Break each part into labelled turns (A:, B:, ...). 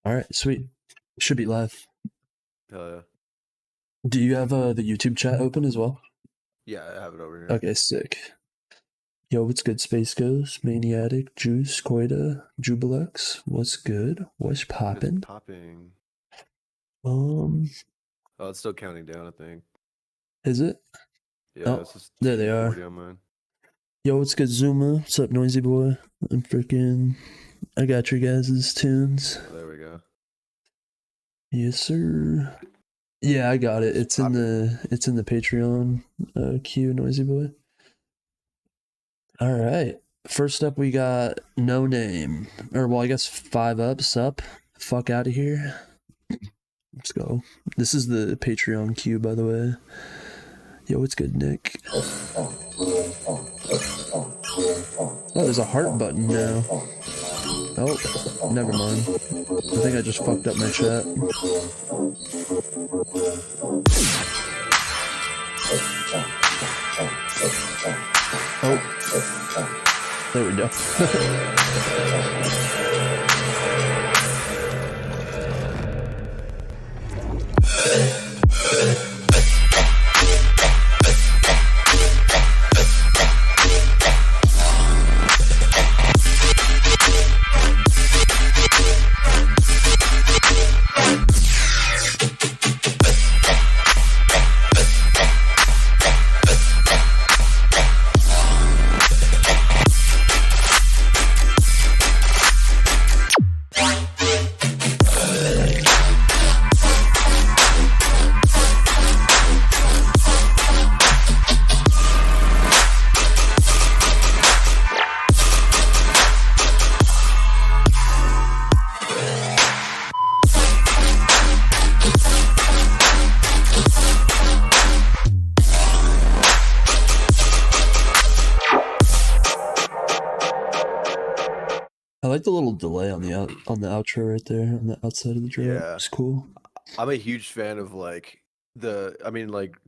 A: All right, sweet. Should be live.
B: Hell yeah.
A: Do you have the YouTube chat open as well?
B: Yeah, I have it over here.
A: Okay, sick. Yo, what's good, Space Ghost, Maniatic, Juice, Koida, Jubilex? What's good? What's poppin'?
B: It's popping.
A: Um,
B: Oh, it's still counting down, I think.
A: is it?
B: Yeah,
A: Oh,
B: it's just
A: there they are.
B: 2:40 on mine.
A: Yo, what's good, Zuma? What's up, Noisy Boy? I'm freaking. I got your guys' tunes.
B: Oh, there we go.
A: Yes, sir. Yeah, I got it. It's in the Patreon queue, Noisy Boy. All right. First up, we got No Name. Or, well, I guess 5 up. Sup. Fuck out of here. Let's go. This is the Patreon queue, by the way. Yo, what's good, Nick? Oh, there's a heart button now. Oh, never mind. I think I just fucked up my chat. Oh, there we go. I like the little delay on the outro right there on the outside of the drop.
B: Yeah.
A: It's cool.
B: I'm a huge fan of like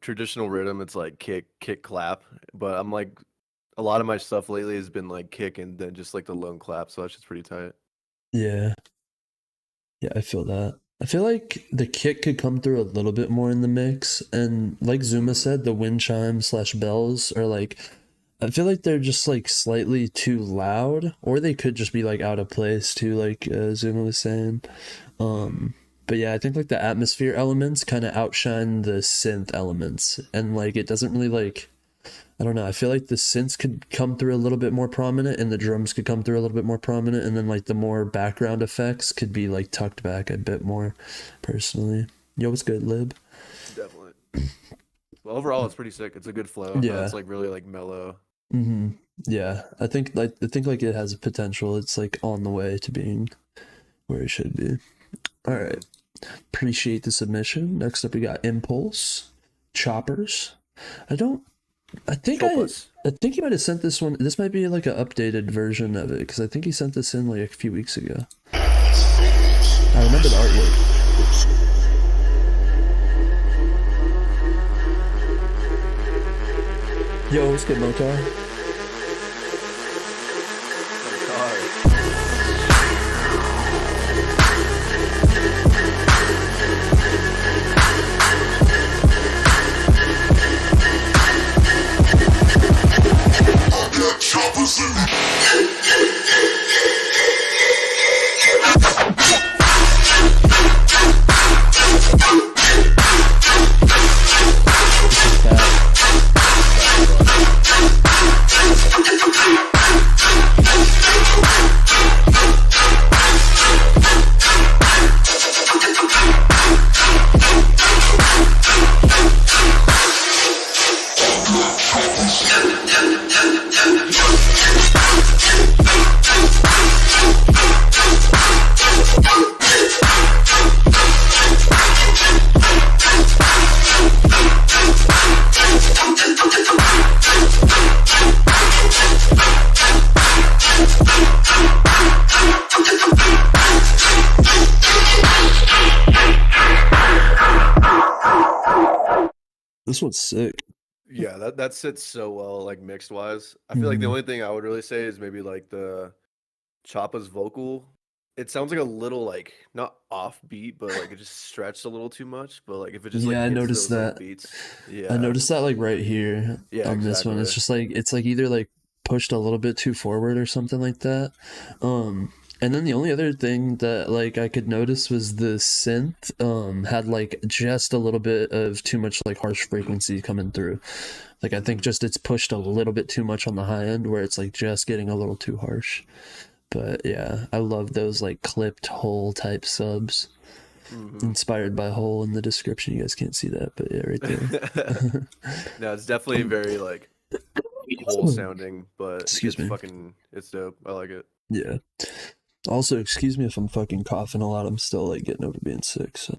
B: traditional rhythm. It's like kick, clap. But I'm like, a lot of my stuff lately has been like kick and then just like the lone clap. So that's just pretty tight.
A: Yeah. Yeah, I feel that. I feel like the kick could come through a little bit more in the mix. And like Zuma said, the wind chime / bells are like, I feel like they're just like slightly too loud, or they could just be like out of place too, like Zuma was saying. But yeah, I think like the atmosphere elements kind of outshine the synth elements, and like it doesn't really like, I don't know. I feel like the synths could come through a little bit more prominent, and the drums could come through a little bit more prominent, and then like the more background effects could be like tucked back a bit more. Personally, yo, what's good, Lib?
B: Definitely. Well, overall, it's pretty sick. It's a good flow.
A: Yeah.
B: It's like really like mellow.
A: Yeah, I think like it has a potential. It's like on the way to being where it should be. All right, appreciate the submission. Next up, we got Impulse, Choppers. I think he might have sent this one. This might be like an updated version of it, because I think he sent this in like a few weeks ago. I remember the artwork. Yo, what's good, Motar? This one's sick.
B: Yeah, that sits so well, like mixed wise. I feel like the only thing I would really say is maybe like the Choppa's vocal it sounds like a little like not offbeat, but like it just stretched a little too much. But like if it just like
A: Yeah, I
B: hits
A: noticed
B: those like
A: that.
B: beats,
A: I
B: yeah,
A: noticed that like right here
B: yeah,
A: on this one.
B: exactly.
A: It's like either like pushed a little bit too forward or something like that. And then the only other thing that like I could notice was the synth had like just a little bit of too much like harsh frequency coming through. Like I think just it's pushed a little bit too much on the high end where it's like just getting a little too harsh. But yeah, I love those like clipped hole type subs.
B: Mm-hmm.
A: Inspired by hole in the description. You guys can't see that, but yeah, right there.
B: No, it's definitely very like whole sounding, but
A: Excuse me.
B: it's dope. I like it.
A: Yeah. Also, excuse me if I'm fucking coughing a lot. I'm still like getting over being sick. So,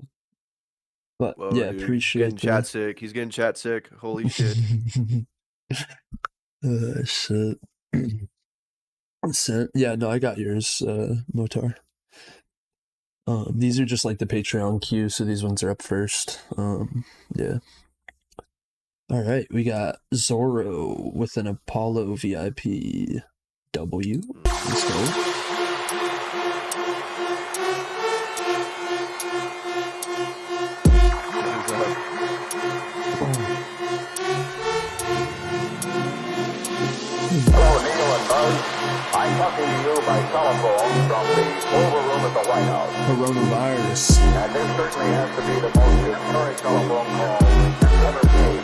A: but
B: Whoa,
A: yeah,
B: dude,
A: appreciate
B: getting chat sick. He's getting chat sick. Holy shit.
A: Shit. Yeah, no, I got yours, Motar. These are just like the Patreon queue, so these ones are up first. Yeah. All right, we got Zorro with an Apollo VIP W. Let's go.
C: Hello, Neil and Buzz. I'm talking to you by telephone from the Oval Room at the White House.
A: Coronavirus.
C: And this certainly has to be the most historic telephone call ever made.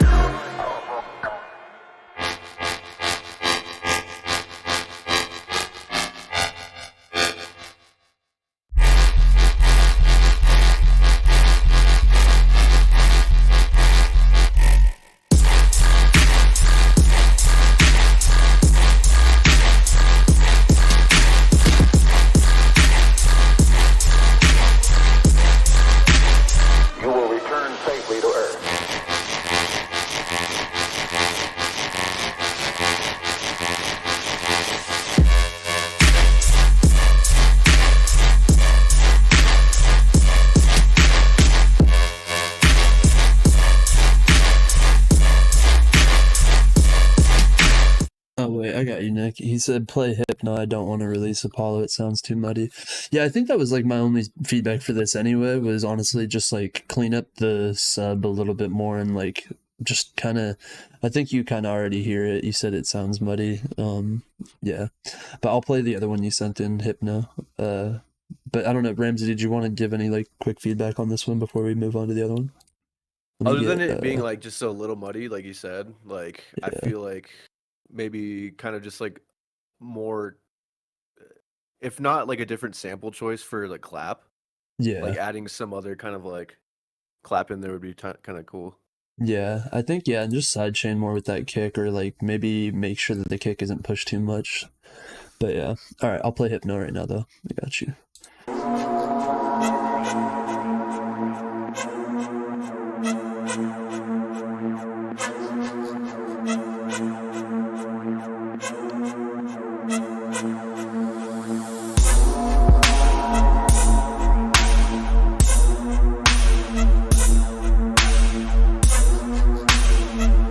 C: You will return safely to Earth.
A: Oh wait, I got you, Nick. He said play Hypno. I don't want to release Apollo. It sounds too muddy. Yeah, I think that was like my only feedback for this anyway, was honestly just like clean up the sub a little bit more and like just kind of I think you kind of already hear it. You said it sounds muddy. Yeah. But I'll play the other one you sent in, Hypno. But I don't know, Ramsey, did you want to give any like quick feedback on this one before we move on to the other one? Let me
B: Other than
A: get,
B: it being like just a little muddy, like you said, like I
A: Yeah.
B: feel like maybe kind of just like more, if not like a different sample choice for like clap,
A: Yeah.
B: like adding some other kind of like clap in there would be kind of cool.
A: Yeah, I think, yeah, and just sidechain more with that kick, or like maybe make sure that the kick isn't pushed too much. But yeah. Alright, I'll play Hypno right now though. I got you.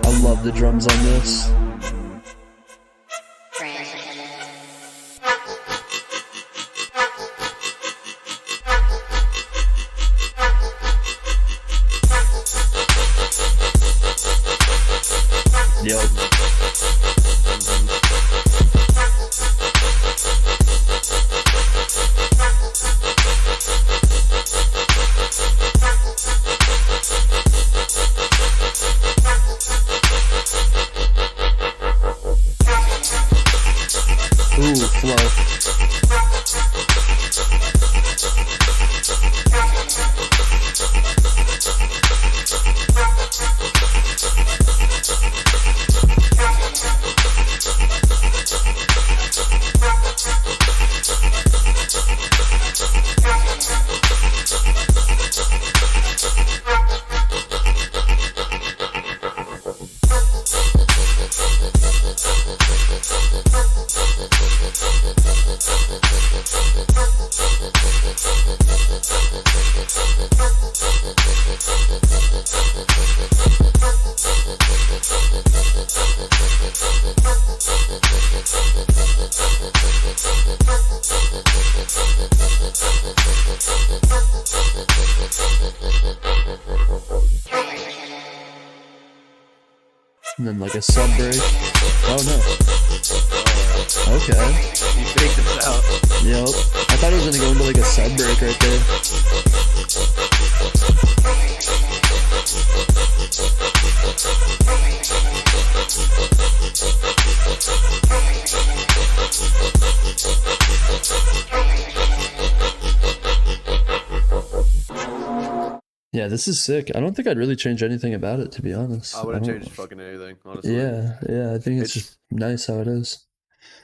A: I love the drums on this. Yep. And then like a sub break. Oh no. Okay.
B: You faked this out.
A: Yep. I thought it was gonna go into like a sub break right there. Yeah, this is sick. I don't think I'd really change anything about it, to be honest.
B: I wouldn't
A: don't-
B: change fucking anything, honestly.
A: Yeah, I think it's just nice how it is.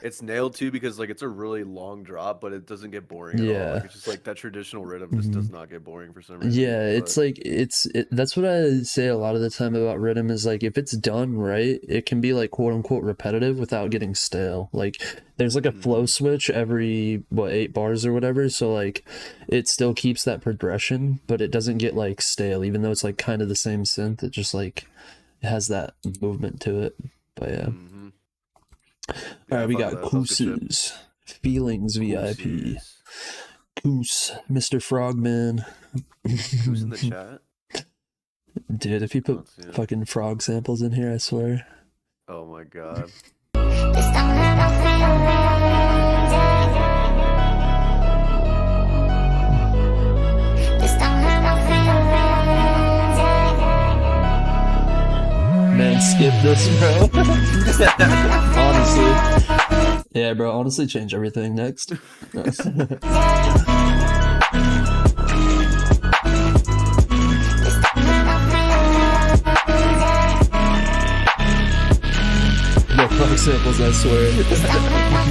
B: It's nailed too because like it's a really long drop, but it doesn't get boring at all.
A: Yeah.
B: Like, it's just like that traditional rhythm just does not get boring for some reason.
A: Yeah, it's
B: but-
A: like that's what I say a lot of the time about rhythm is like if it's done right, it can be like quote unquote repetitive without getting stale. Like there's like a flow switch every 8 bars or whatever, so like it still keeps that progression, but it doesn't get like stale, even though it's like kind of the same synth. It just like it has that movement to it. But yeah. All right, we got Koos's Feelings VIP. Koos, Mr. Frogman.
B: Who's in the chat?
A: Dude, if you put
B: Let's see it.
A: fucking frog samples in here, I swear.
B: Oh my god.
A: Man, skip this, bro. Honestly. Yeah, bro, honestly, change everything next. No frog samples, I swear.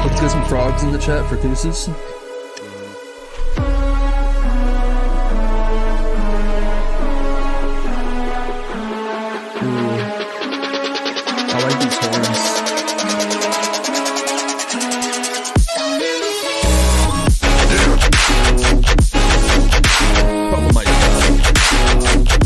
A: Let's get some frogs in the chat for Koos's. I like these horns. Oh my god.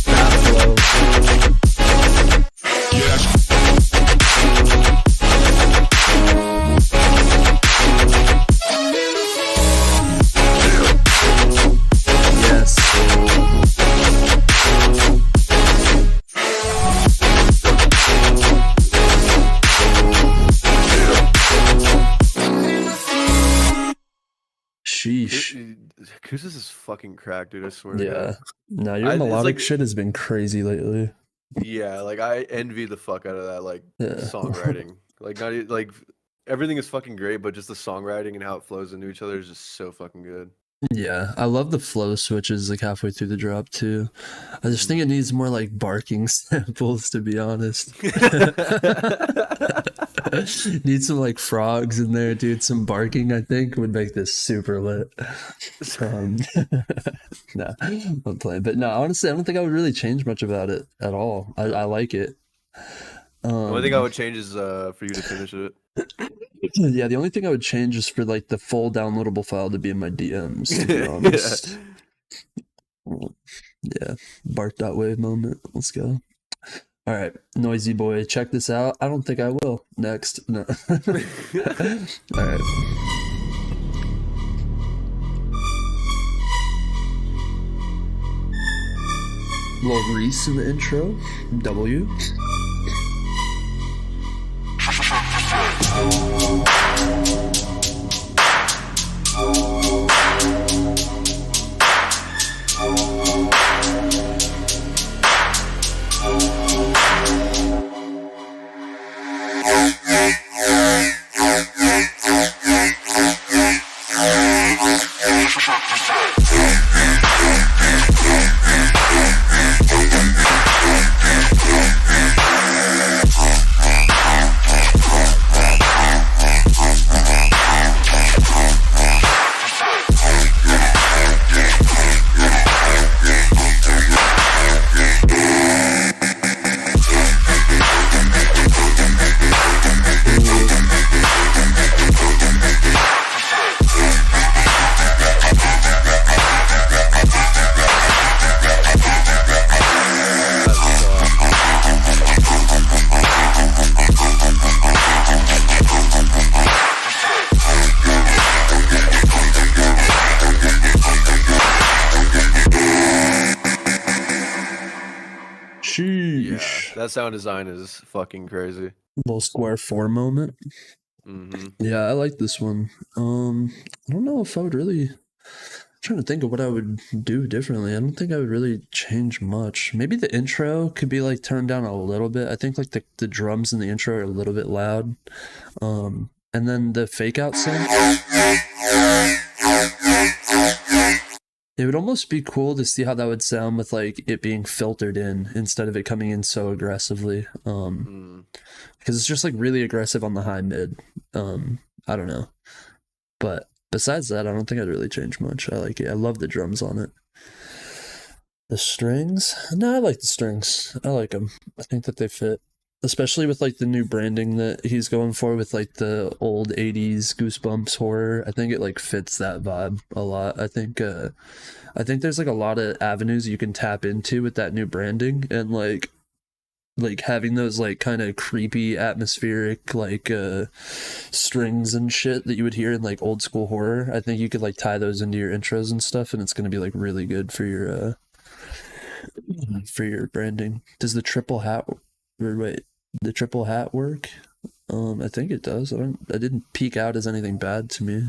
A: That flow. Yes. Sheesh.
B: Koos's is fucking cracked, dude. I swear to
A: Yeah.
B: God.
A: No, your
B: It's
A: melodic
B: like-
A: shit has been crazy lately.
B: Yeah, like I envy the fuck out of that, like
A: Yeah.
B: songwriting. Like not like everything is fucking great, but just the songwriting and how it flows into each other is just so fucking good.
A: Yeah, I love the flow switches like halfway through the drop too. I just think it needs more like barking samples, to be honest. Need some like frogs in there, dude. Some barking, I think, would make this super lit. No, I'm playing. But no, honestly, I don't think I would really change much about it at all. I like it.
B: The only thing I would change is for you to finish it.
A: Yeah, the only thing I would change is for like the full downloadable file to be in my DMs, to be honest. Yeah, bark.wave moment. Let's go. All right, Noisy Boy, check this out. I don't think I will. Next. No. All right. Little Reese in the intro. W.
B: That sound design is fucking crazy.
A: Little square 4 moment. Yeah, I like this one. I don't know if I would really. I'm trying to think of what I would do differently. I don't think I would really change much. Maybe the intro could be like turned down a little bit. I think like the drums in the intro are a little bit loud. And then the fake out synth. It would almost be cool to see how that would sound with like it being filtered in instead of it coming in so aggressively. Because it's just like really aggressive on the high mid. I don't know. But besides that, I don't think I'd really change much. I like it. I love the drums on it. The strings? No, I like the strings. I like them. I think that they fit. Especially with like the new branding that he's going for with like the old 80s Goosebumps horror. I think it like fits that vibe a lot. I think there's like a lot of avenues you can tap into with that new branding, and like having those like kind of creepy atmospheric like strings and shit that you would hear in like old school horror. I think you could like tie those into your intros and stuff, and it's going to be like really good for your branding. Does the triple hat work? I think it does. I didn't peek out as anything bad to me.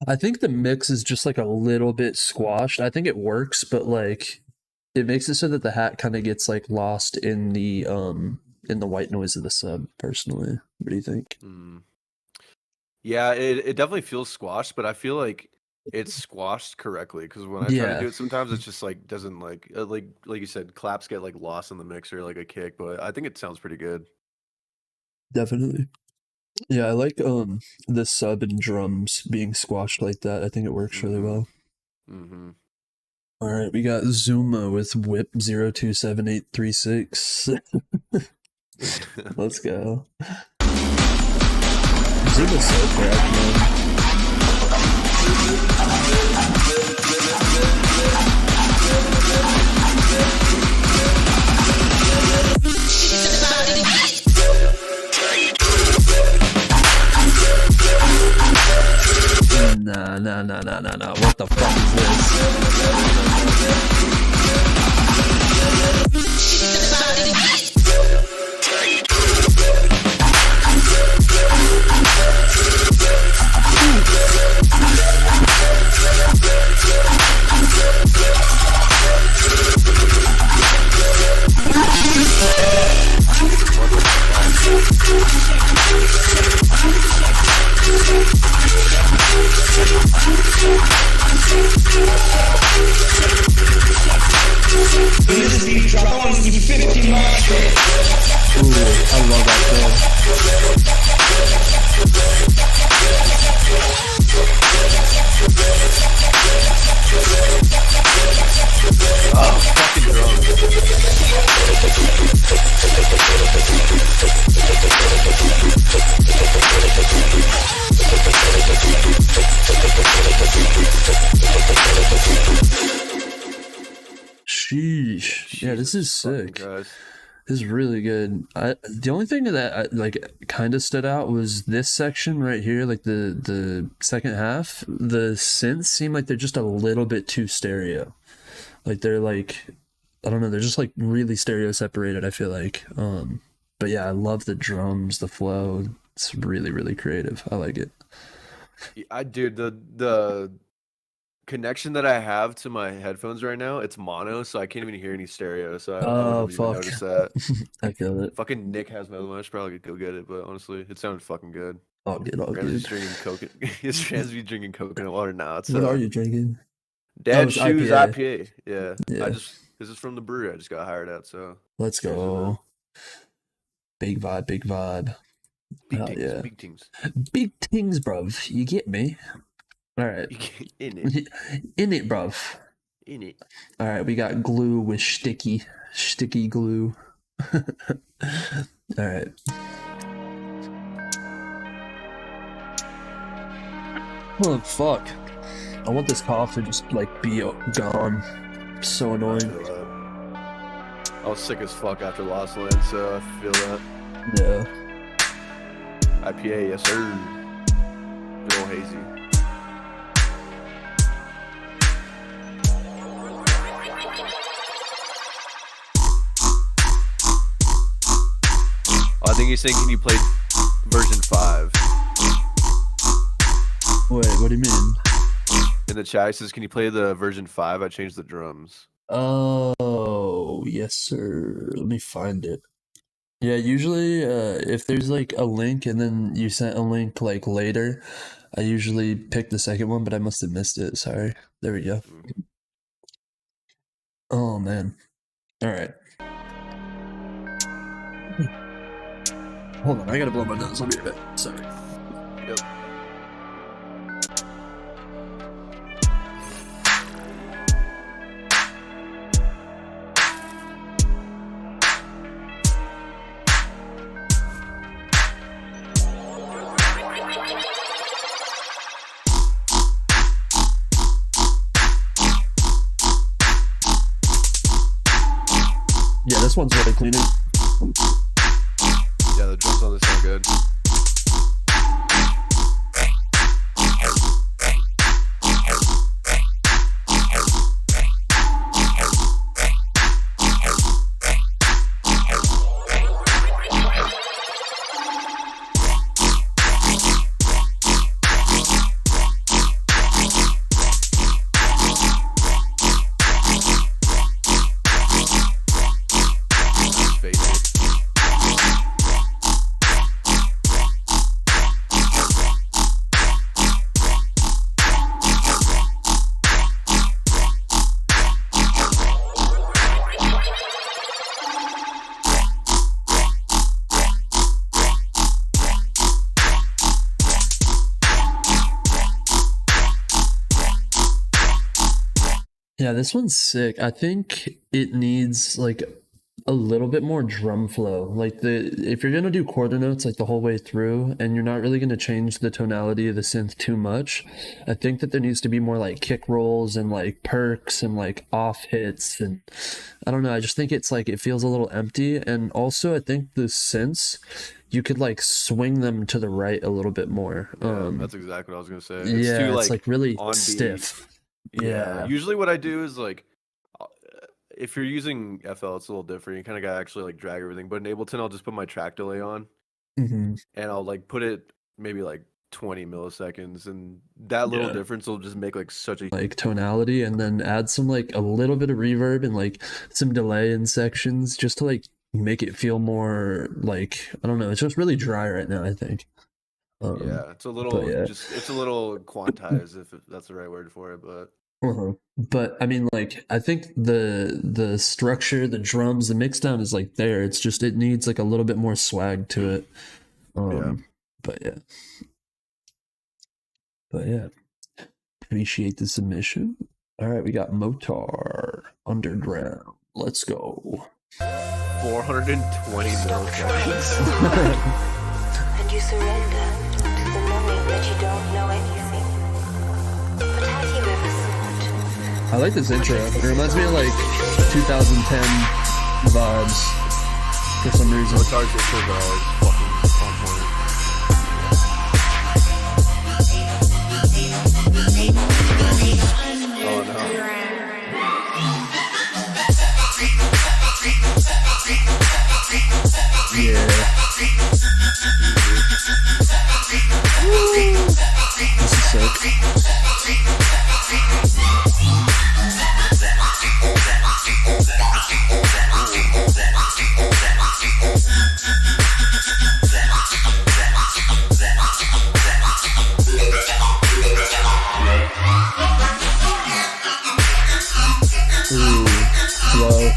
A: I think the mix is just like a little bit squashed. I think it works, but like it makes it so that the hat kind of gets like lost in the white noise of the sub, personally. What do you think?
B: Yeah, it definitely feels squashed, but I feel like it's squashed correctly, because when I try to do it, sometimes it's just like doesn't like you said, claps get like lost in the mixer like a kick, but I think it sounds pretty good.
A: Definitely. Yeah, I like the sub and drums being squashed like that. I think it works really well. All right, we got Zuma with whip 027836. Let's go. Zuma's so correct, man. Nah. What the fuck is Sheesh. Yeah, this is sick. This is really good. The only thing that like kind of stood out was this section right here, like the second half. The synths seem like they're just a little bit too stereo. Like they're like, I don't know, they're just like really stereo separated, I feel like. But yeah, I love the drums, the flow. It's really, really creative. I like it.
B: Dude, the connection that I have to my headphones right now, it's mono, so I can't even hear any stereo. So I don't even notice that.
A: I feel it.
B: Fucking Nick has my one. I should probably go get it, but honestly, it sounded fucking good.
A: All good.
B: His friends be drinking coconut water now.
A: What are you drinking?
B: Dad Shoes
A: IPA.
B: Yeah. This is from the brewery I just got hired at. So
A: let's go. Big vibe.
B: Big
A: things, bruv. You get me? All right.
B: In it.
A: In it, bruv.
B: In it.
A: All right, we got glue with sticky glue. All right. Oh, fuck. I want this cough to just, like, be gone. So annoying.
B: I was sick as fuck after Lost Land, so I feel that.
A: Yeah.
B: IPA, yes sir. A little hazy. I think he's saying, can you play version 5?
A: Wait, what do you mean?
B: In the chat, he says, can you play the version 5? I changed the drums.
A: Oh, yes, sir. Let me find it. Yeah, usually if there's like a link and then you sent a link like later, I usually pick the second one, but I must have missed it. Sorry. There we go. Oh, man. All right. Hold on, I gotta blow my nose. I'll be right back. Sorry.
B: Yep.
A: Yeah, this one's really cleaner.
B: Yeah, the drums on this sound good.
A: Yeah, this one's sick. I think it needs like a little bit more drum flow. Like if you're gonna do quarter notes like the whole way through and you're not really gonna change the tonality of the synth too much, I think that there needs to be more like kick rolls and like perks and like off hits, and I don't know, I just think it's like it feels a little empty. And also I think the synths, you could like swing them to the right a little bit more.
B: Yeah, that's exactly what I was gonna say.
A: It's too,
B: it's
A: like really
B: on beat.
A: stiff. Yeah.
B: Usually what I do is like, if you're using FL, it's a little different. You kind of got to actually like drag everything. But in Ableton, I'll just put my track delay on, and I'll like put it maybe like 20 milliseconds, and that little difference will just make like such a
A: like tonality, and then add some like a little bit of reverb and like some delay in sections just to like make it feel more like, I don't know, it's just really dry right now, I think.
B: Yeah, it's a little it's a little quantized, if that's the right word for it, but
A: but I mean, like, I think the structure, the drums, the mix down is like there. It's just it needs like a little bit more swag to it. But yeah, appreciate the submission. All right, we got Motar Underground. Let's go.
B: 420 milliseconds.
D: And you surrender to the knowing that you don't know anything. But have you ever thought?
A: I like this intro. It reminds me of like 2010 vibes for some reason.
B: Motar's intros are always fucking on point. Oh no.
A: Yeah. This is sick. Ooh, slow.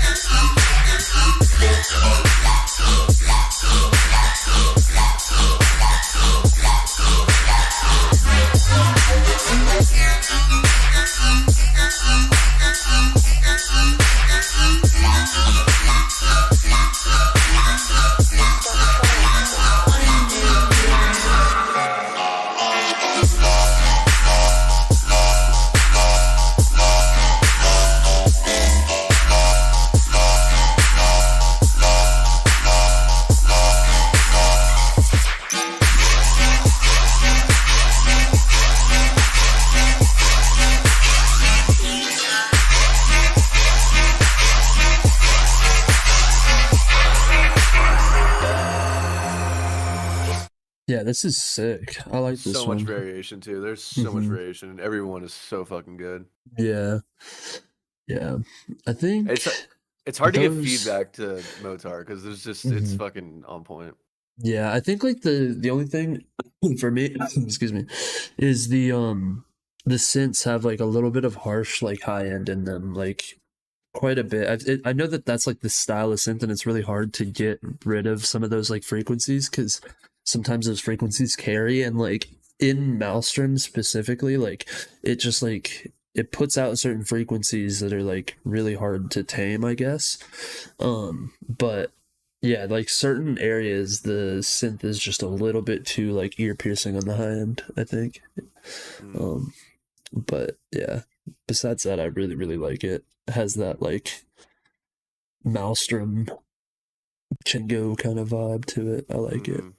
A: Yeah, this is sick. I like this
B: So much
A: one.
B: variation too. There's so much
A: Mhm.
B: variation, and everyone is so fucking good.
A: Yeah. Yeah. I think
B: It's hard to get
A: those
B: feedback to Motar because there's just it's
A: Mhm.
B: fucking on point.
A: Yeah, I think like the only thing for me, excuse me, is the synths have like a little bit of harsh like high end in them, like quite a bit. I know that that's like the style of synth, and it's really hard to get rid of some of those like frequencies because sometimes those frequencies carry, and like in Maelstrom specifically, like it just like it puts out certain frequencies that are like really hard to tame, I guess. But yeah, like certain areas, the synth is just a little bit too like ear piercing on the high end, I think.
B: Mm.
A: But yeah, besides that, I really, really like it. It has that like Maelstrom Chingo kind of vibe to it. I like it.
B: Mhm.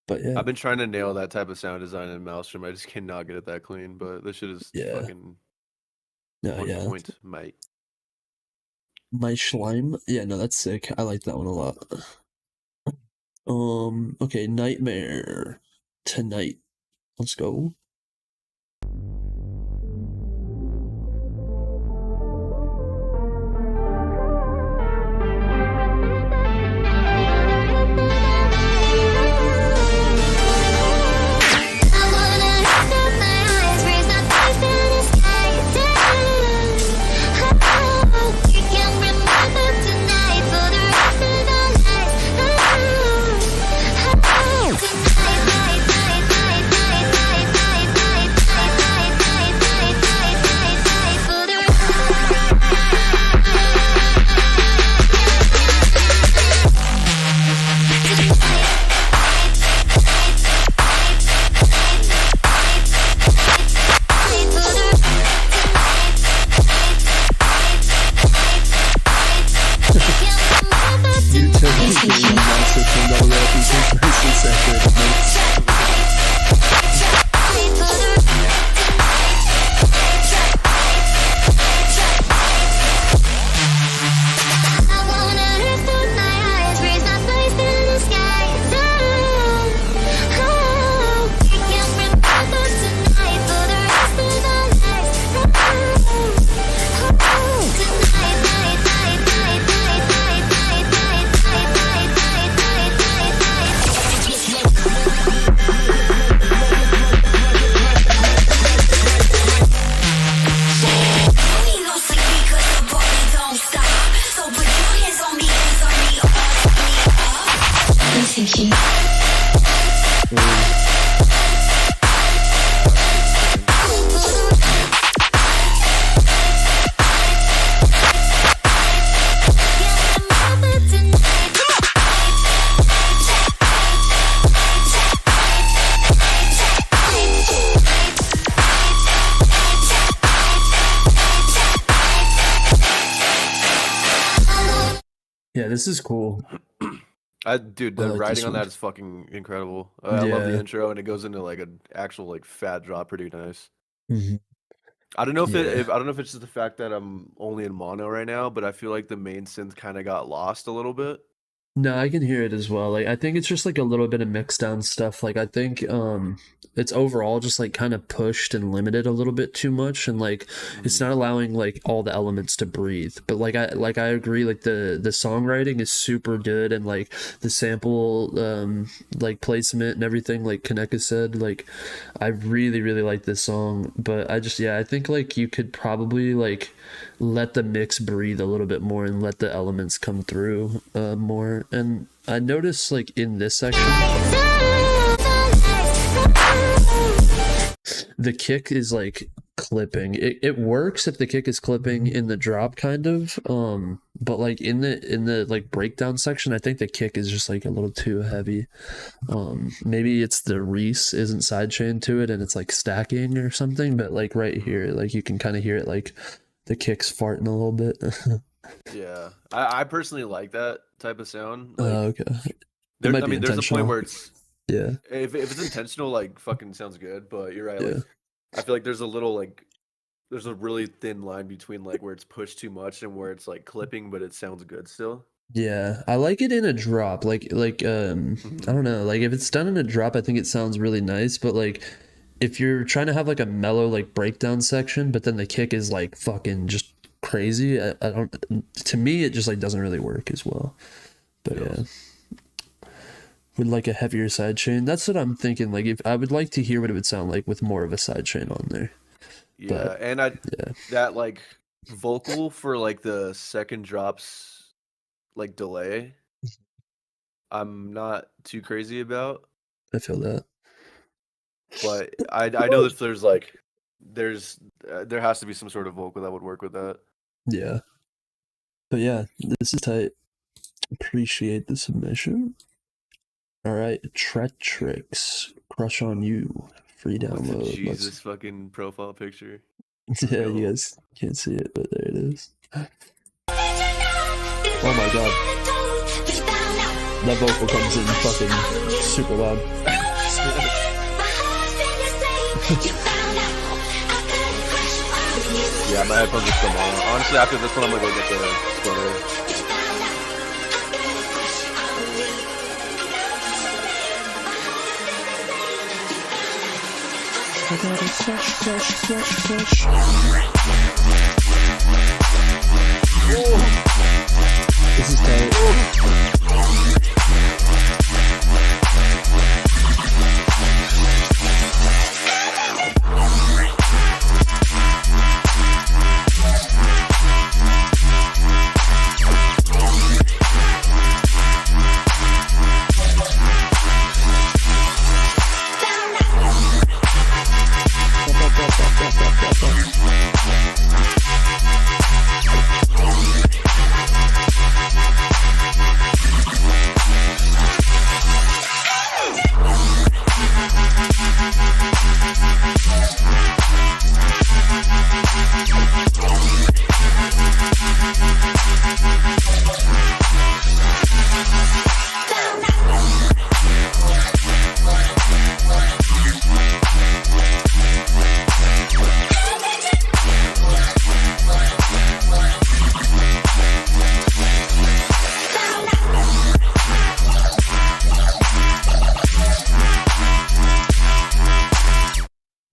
A: But yeah,
B: I've been trying to nail that type of sound design in Maelstrom. I just cannot get it that clean, but this shit is
A: yeah,
B: fucking
A: no,
B: on
A: yeah.
B: point, mate.
A: My Schleim, yeah, no, that's sick. I like that one a lot. Okay, Nightmare Tonight. Let's go. Yeah, this is cool.
B: Dude,
A: I
B: the
A: like
B: writing
A: this
B: on
A: one.
B: that is fucking incredible. I love the
A: Yeah.
B: intro, and it goes into like an actual like fat drop, pretty nice.
A: Mhm.
B: I don't know if
A: Yeah.
B: I don't know if it's just the fact that I'm only in mono right now, but I feel like the main synth kind of got lost a little bit.
A: No, I can hear it as well. Like I think it's just like a little bit of mixed down stuff. Like I think it's overall just like kind of pushed and limited a little bit too much, and like it's
B: Mhm.
A: not allowing like all the elements to breathe. But like I agree, like the songwriting is super good, and like the sample like placement and everything, like Kaneka said, like I really, really like this song. But I think like you could probably like let the mix breathe a little bit more and let the elements come through more. And I noticed like in this section, the kick is like clipping. It works if the kick is clipping in the drop kind of. But like in the like breakdown section, I think the kick is just like a little too heavy. Maybe it's the Reese isn't sidechained to it and it's like stacking or something, but like right here, like you can kind of hear it like the kick's farting a little bit.
B: Yeah, I personally like that type of sound. Like,
A: Okay. It
B: there,
A: might
B: I
A: be
B: mean, there's a point
A: intentional.
B: where it's
A: Yeah.
B: if it's intentional, like fucking sounds good. But you're right. Like,
A: Yeah.
B: I feel like there's a little like there's a really thin line between like where it's pushed too much and where it's like clipping, but it sounds good still.
A: Yeah, I like it in a drop. I don't know, like if it's done in a drop, I think it sounds really nice, but like if you're trying to have like a mellow like breakdown section, but then the kick is like fucking just crazy, I don't to me it just like doesn't really work as well. But yeah. With like a heavier sidechain. That's what I'm thinking. Like if I would like to hear what it would sound like with more of a sidechain on there.
B: Yeah,
A: But
B: and
A: yeah.
B: that like vocal for like the second drops like delay, I'm not too crazy about,
A: I feel that.
B: but I know that there has to be some sort of vocal that would work with that.
A: Yeah. But yeah, this is tight. Appreciate the submission. All right, Tretrix, Crush on You, free
B: With the
A: download.
B: Jesus fucking profile picture.
A: Yeah, you guys can't see it, but there it is. Oh my god. That vocal comes in fucking super loud.
B: Yeah, my headphones are still on. Honestly, after this one, I'm gonna go get the splitter.
A: I got a crush. This is tight.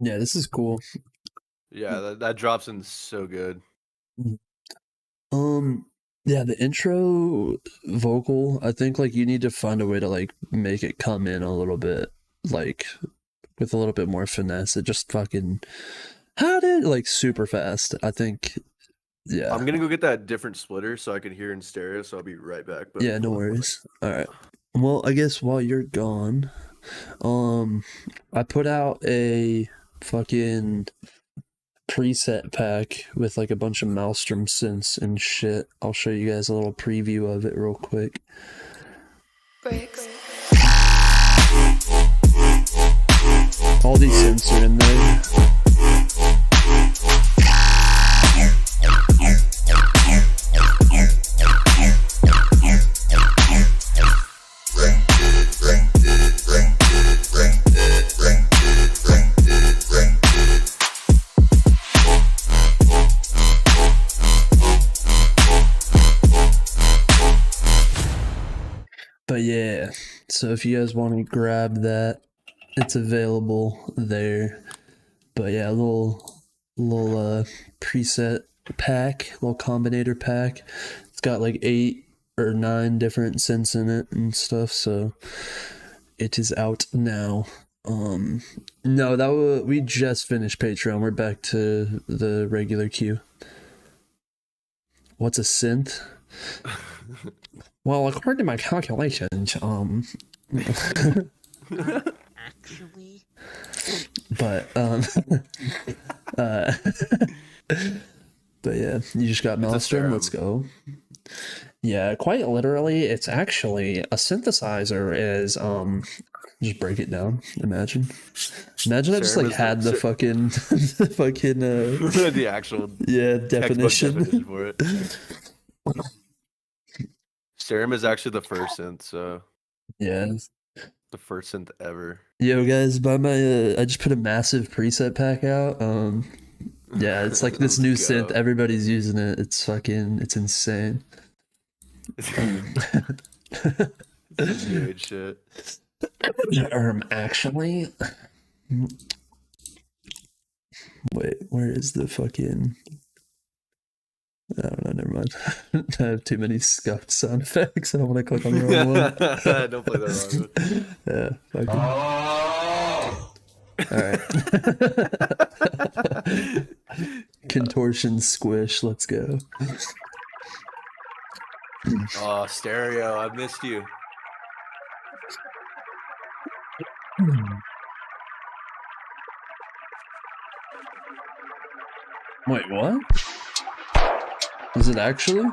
A: Yeah, this is cool.
B: Yeah, that drops in so good.
A: Yeah, the intro vocal, I think like you need to find a way to like make it come in a little bit, like with a little bit more finesse. It just fucking how did like super fast. I think yeah.
B: I'm gonna go get that different splitter so I can hear in stereo. So I'll be right back. But
A: Yeah, no worries. All right. Well, I guess while you're gone, I put out a fucking preset pack with like a bunch of Maelstrom synths and shit. I'll show you guys a little preview of it real quick. All these synths are in there. But yeah, so if you guys want to grab that, it's available there. But yeah, a little preset pack, little combinator pack. It's got like 8 or 9 different synths in it and stuff, so it is out now. No, we just finished Patreon. We're back to the regular queue. What's a synth? Well, according to my calculations,
E: Actually,
A: but but yeah, you just got Maelstrom. Let's go. Yeah, quite literally, it's actually a synthesizer. Is just break it down. Imagine I just like had the fucking the fucking
B: the actual
A: yeah
B: textbook
A: definition.
B: for it. Serum is actually the first synth, so
A: Yeah.
B: the first synth ever.
A: Yo guys, buy my I just put a massive preset pack out. Yeah, it's like this new synth. Everybody's using it. It's insane.
B: Some new age shit.
A: Actually, wait, where is the fucking? I don't know. Never mind. I have too many scuffed sound effects. I don't want to click on the wrong one.
B: Don't play that wrong one.
A: Yeah, fucking. All right. Contortion squish. Let's go.
B: Oh, stereo. I missed you.
A: Wait, what? Is it actually?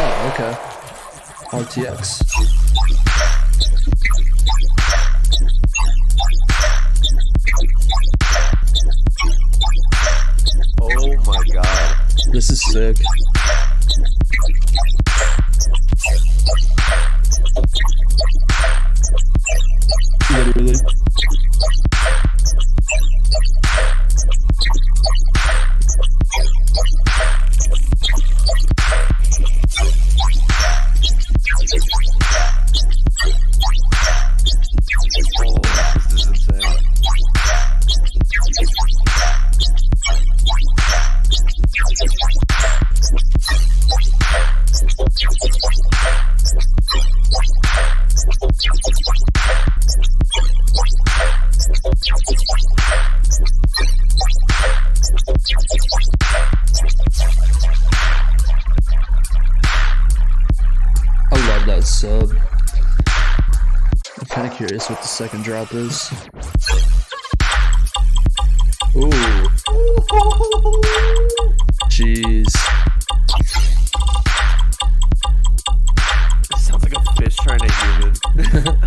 A: Oh, okay. RTX.
B: Oh my god.
A: This is sick. Literally.
B: Oh, this is insane.
A: I love that sub. I'm kind of curious what the second drop is. Ooh. Jeez.
B: It sounds like a fish trying to human.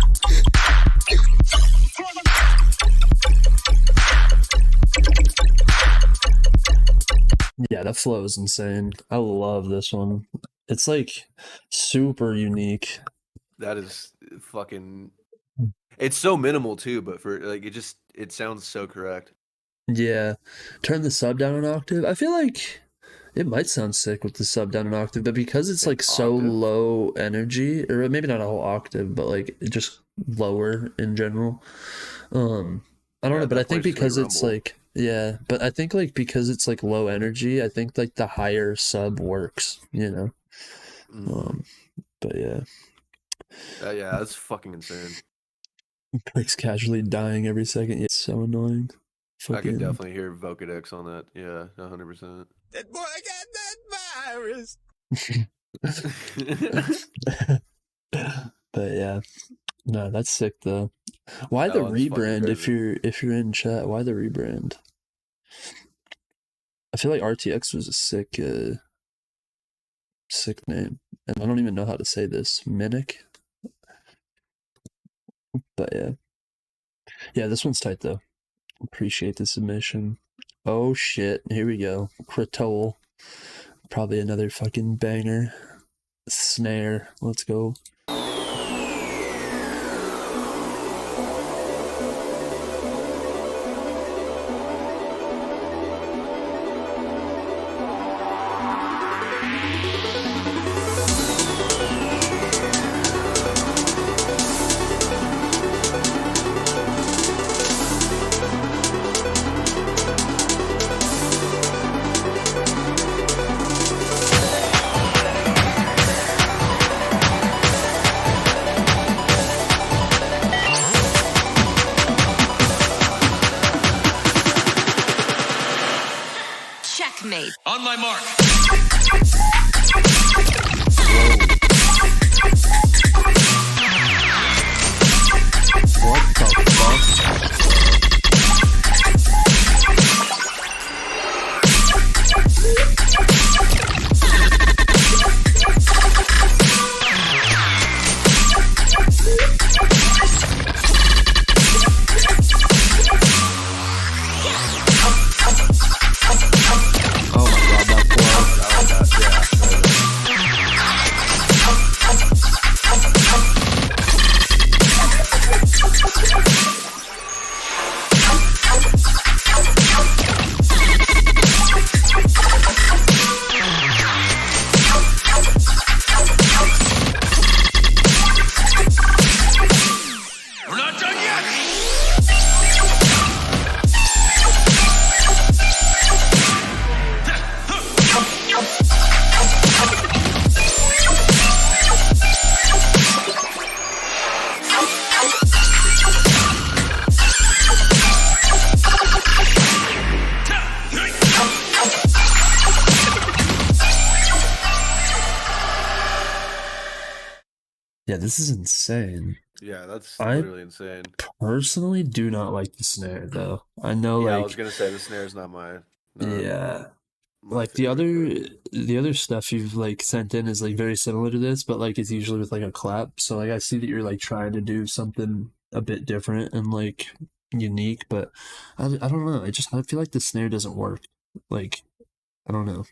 A: Yeah, that flow is insane. I love this one. It's like super unique.
B: That is fucking. It's so minimal too, but for like it sounds so correct.
A: Yeah. Turn the sub down an octave. I feel like it might sound sick with the sub down an octave, but because it's
B: An
A: like so
B: octave?
A: low energy, or maybe not a whole octave, but like just lower in general. I don't
B: Yeah,
A: know, but I
B: that
A: think
B: voice is
A: because
B: like
A: it's
B: rumble.
A: like yeah, but I think like because it's like low energy, I think like the higher sub works, you know.
B: Mm.
A: But yeah,
B: Yeah, that's fucking insane.
A: Blake's casually dying every second. Yeah, it's so annoying.
B: I could
A: Fucking
B: definitely hear Vocadex on that. Yeah, 100%.
F: That boy got that virus.
A: But yeah, no, that's sick though. Why
B: That
A: the
B: one's fucking
A: rebrand
B: crazy.
A: if you're in chat? Why the rebrand? I feel like RTX was a sick sick name, and I don't even know how to say this. Minic. But yeah, this one's tight though. Appreciate the submission. Oh shit, here we go. Kratole. Probably another fucking banger. Snare. Let's go.
G: Checkmate.
F: On my mark.
A: What the fuck? Oh my god, that flow.
B: Yeah.
A: Yeah, this is insane.
B: Yeah, that's
A: I
B: literally insane.
A: personally do not like the snare though. I know
B: Yeah, I
A: like
B: was gonna say the snare is not
A: yeah.
B: my
A: Like the
B: favorite,
A: other stuff you've like sent in is like very similar to this, but like it's usually with like a clap. So like I see that you're like trying to do something a bit different and like unique, but I don't know. I feel like the snare doesn't work. Like I don't know.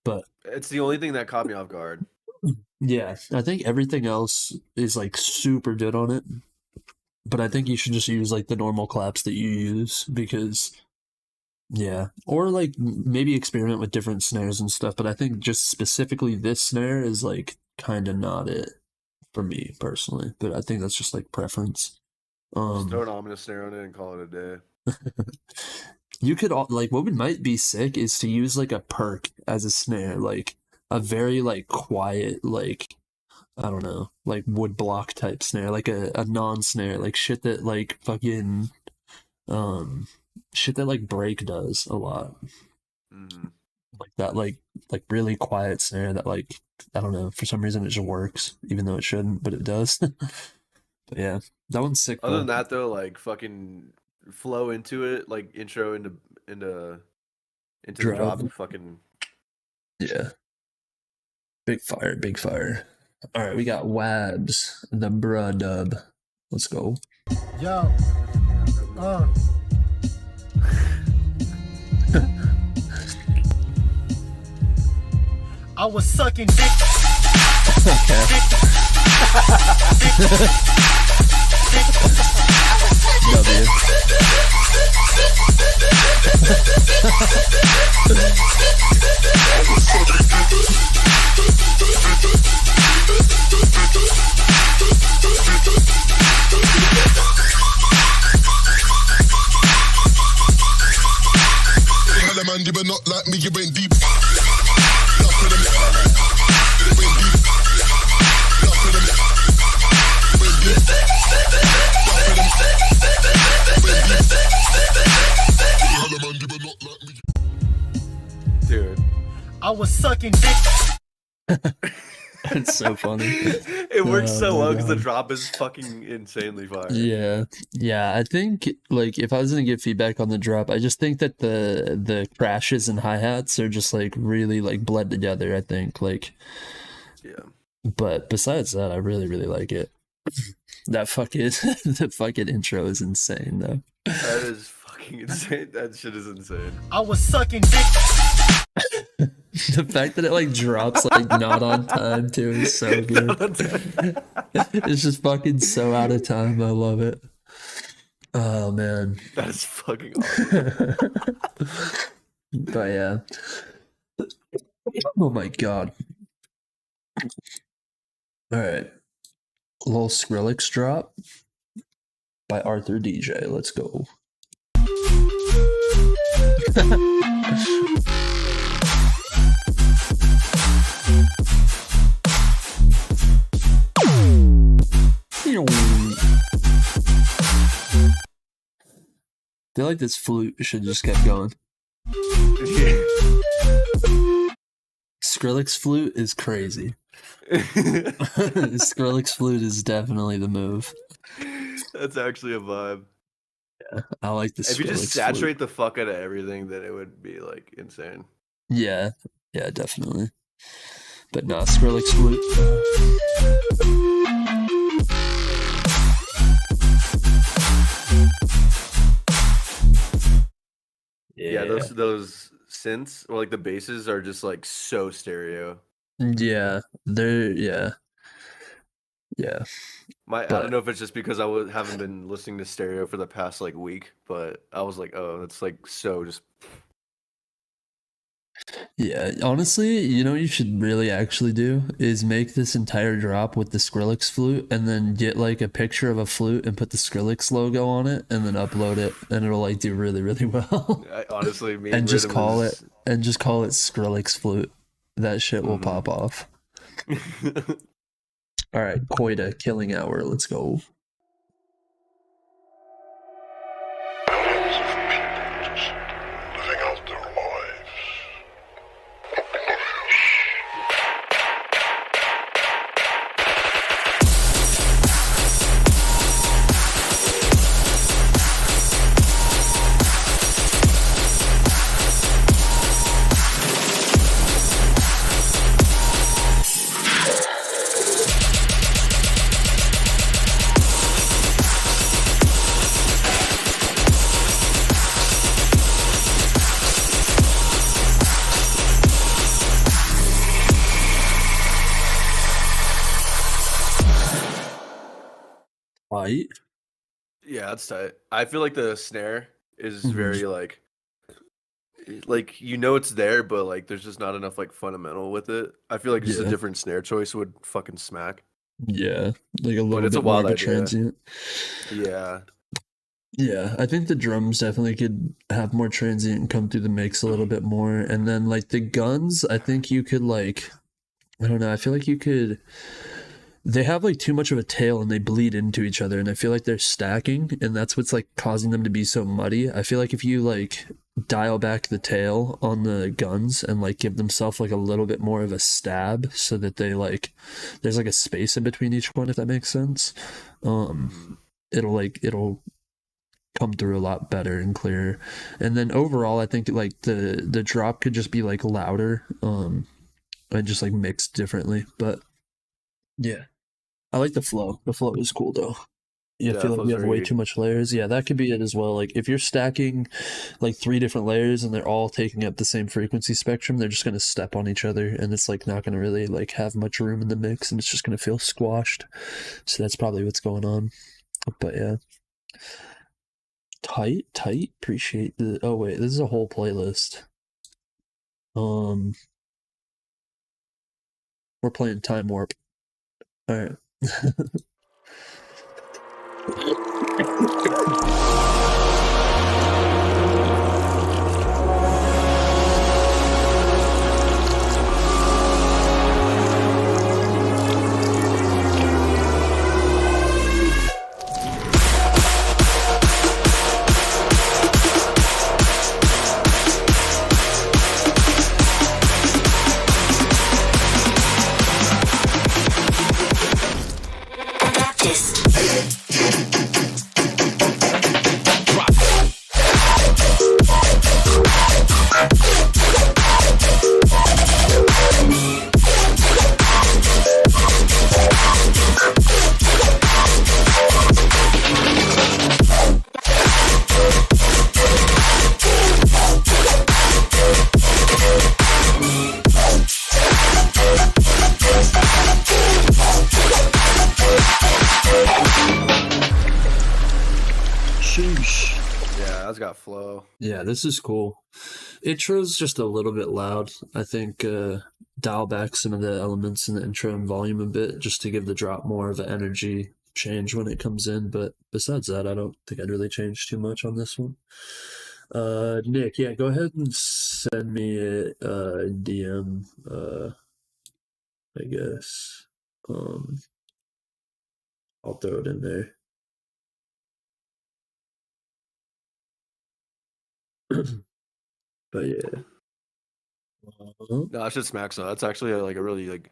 A: But
B: it's the only thing that caught me off guard.
A: yeah, I think everything else is like super good on it. But I think you should just use like the normal claps that you use because yeah, or like maybe experiment with different snares and stuff. But I think just specifically this snare is like kind of not it for me personally. But I think that's just like preference.
B: Just throw an ominous snare on it and call it a day.
A: You could like what might be sick is to use like a perk as a snare, like a very like quiet like I don't know, like wood block type snare, like a non-snare, like shit that like fucking shit that like break does a lot.
B: Mm-hmm.
A: Like that like really quiet snare that like I don't know, for some reason it just works, even though it shouldn't, but it does. But yeah, that one's sick.
B: Other
A: though.
B: than that, though, like fucking flow into it, like intro into the
A: Drop.
B: drop, fucking
A: Yeah. Big fire, big fire. All right, we got Wabs, the bruh dub. Let's go.
H: Yo. I was sucking dick.
A: W.
I: Had a man, you but not like me, you went deep.
B: dude.
H: I was sucking dick.
A: It's so funny.
B: It works
A: Oh
B: so
A: my
B: well because the
A: God.
B: drop is fucking insanely fire.
A: Yeah. Yeah, I think like if I was gonna give feedback on the drop, I just think that the crashes and hi-hats are just like really like bled together, I think. Like
B: Yeah.
A: but besides that, I really, really like it. That fucking the fucking intro is insane though.
B: That is fucking insane. That shit is insane.
H: I was sucking dick.
A: The fact that it like drops like not on time too is so good. It's just fucking so out of time. I love it. Oh man.
B: That is fucking awesome.
A: But yeah. Oh my god. Alright. A little Skrillex drop by Arthur DJ. Let's go. I feel like this flute should just kept going. Skrillex flute is crazy. Skrillex flute is definitely the move.
B: That's actually a vibe.
A: Yeah, I like the
B: If you just
A: Skrillex
B: saturate
A: flute.
B: the fuck out of everything, then it would be like insane.
A: Yeah, yeah, definitely. But nah, Skrillex flute.
B: Yeah, those synths or like the basses are just like so stereo.
A: Yeah, they're yeah.
B: I
A: But-
B: don't know if it's just because haven't been listening to stereo for the past like week, but I was like, oh, it's like so just
A: Yeah, honestly, you know what you should really actually do is make this entire drop with the Skrillex flute and then get like a picture of a flute and put the Skrillex logo on it and then upload it and it'll like do really, really well.
B: honestly me
A: And just
B: Rhythm
A: call
B: is-
A: it Skrillex flute. That shit will pop off. All right, Koida, Killing Hour, let's go.
I: Millions of people just living out their lives. Oblivious.
A: Tight.
B: Yeah, that's tight. I feel like the snare is
A: Mhm.
B: very like you know it's there, but like there's just not enough like fundamental with it. I feel like just a
A: Yeah.
B: different snare choice would fucking smack.
A: Yeah, like a little
B: it's a
A: bit more
B: wild
A: of a
B: idea.
A: transient.
B: Yeah.
A: Yeah, I think the drums definitely could have more transient and come through the mix a little bit more. And then like the guns, I think you could like, I don't know, I feel like you could, they have like too much of a tail and they bleed into each other and I feel like they're stacking and that's what's like causing them to be so muddy. I feel like if you like dial back the tail on the guns and like give themselves like a little bit more of a stab so that they like, there's like a space in between each one, if that makes sense. It'll come through a lot better and clearer. And then overall I think like the drop could just be like louder and just like mixed differently. But yeah, I like the flow. The flow is cool though. Yeah, I
B: Yeah,
A: feel like
B: flow's
A: we have way
B: very-
A: too much layers. Yeah, that could be it as well. Like if you're stacking like 3 different layers and they're all taking up the same frequency spectrum, they're just gonna step on each other and it's like not gonna really like have much room in the mix and it's just gonna feel squashed. So that's probably what's going on. But yeah. Tight. Appreciate the. Oh wait, this is a whole playlist. We're playing Time Warp. All right. Sheesh.
B: Yeah, that's got flow.
A: Yeah, this is cool. Intro's just a little bit loud. I think dial back some of the elements in the intro and volume a bit just to give the drop more of an energy change when it comes in. But besides that, I don't think I'd really change too much on this one. Nick, yeah, go ahead and send me a DM, I guess. I'll throw it in there. But yeah.
B: No, I should smack so that's actually like a really like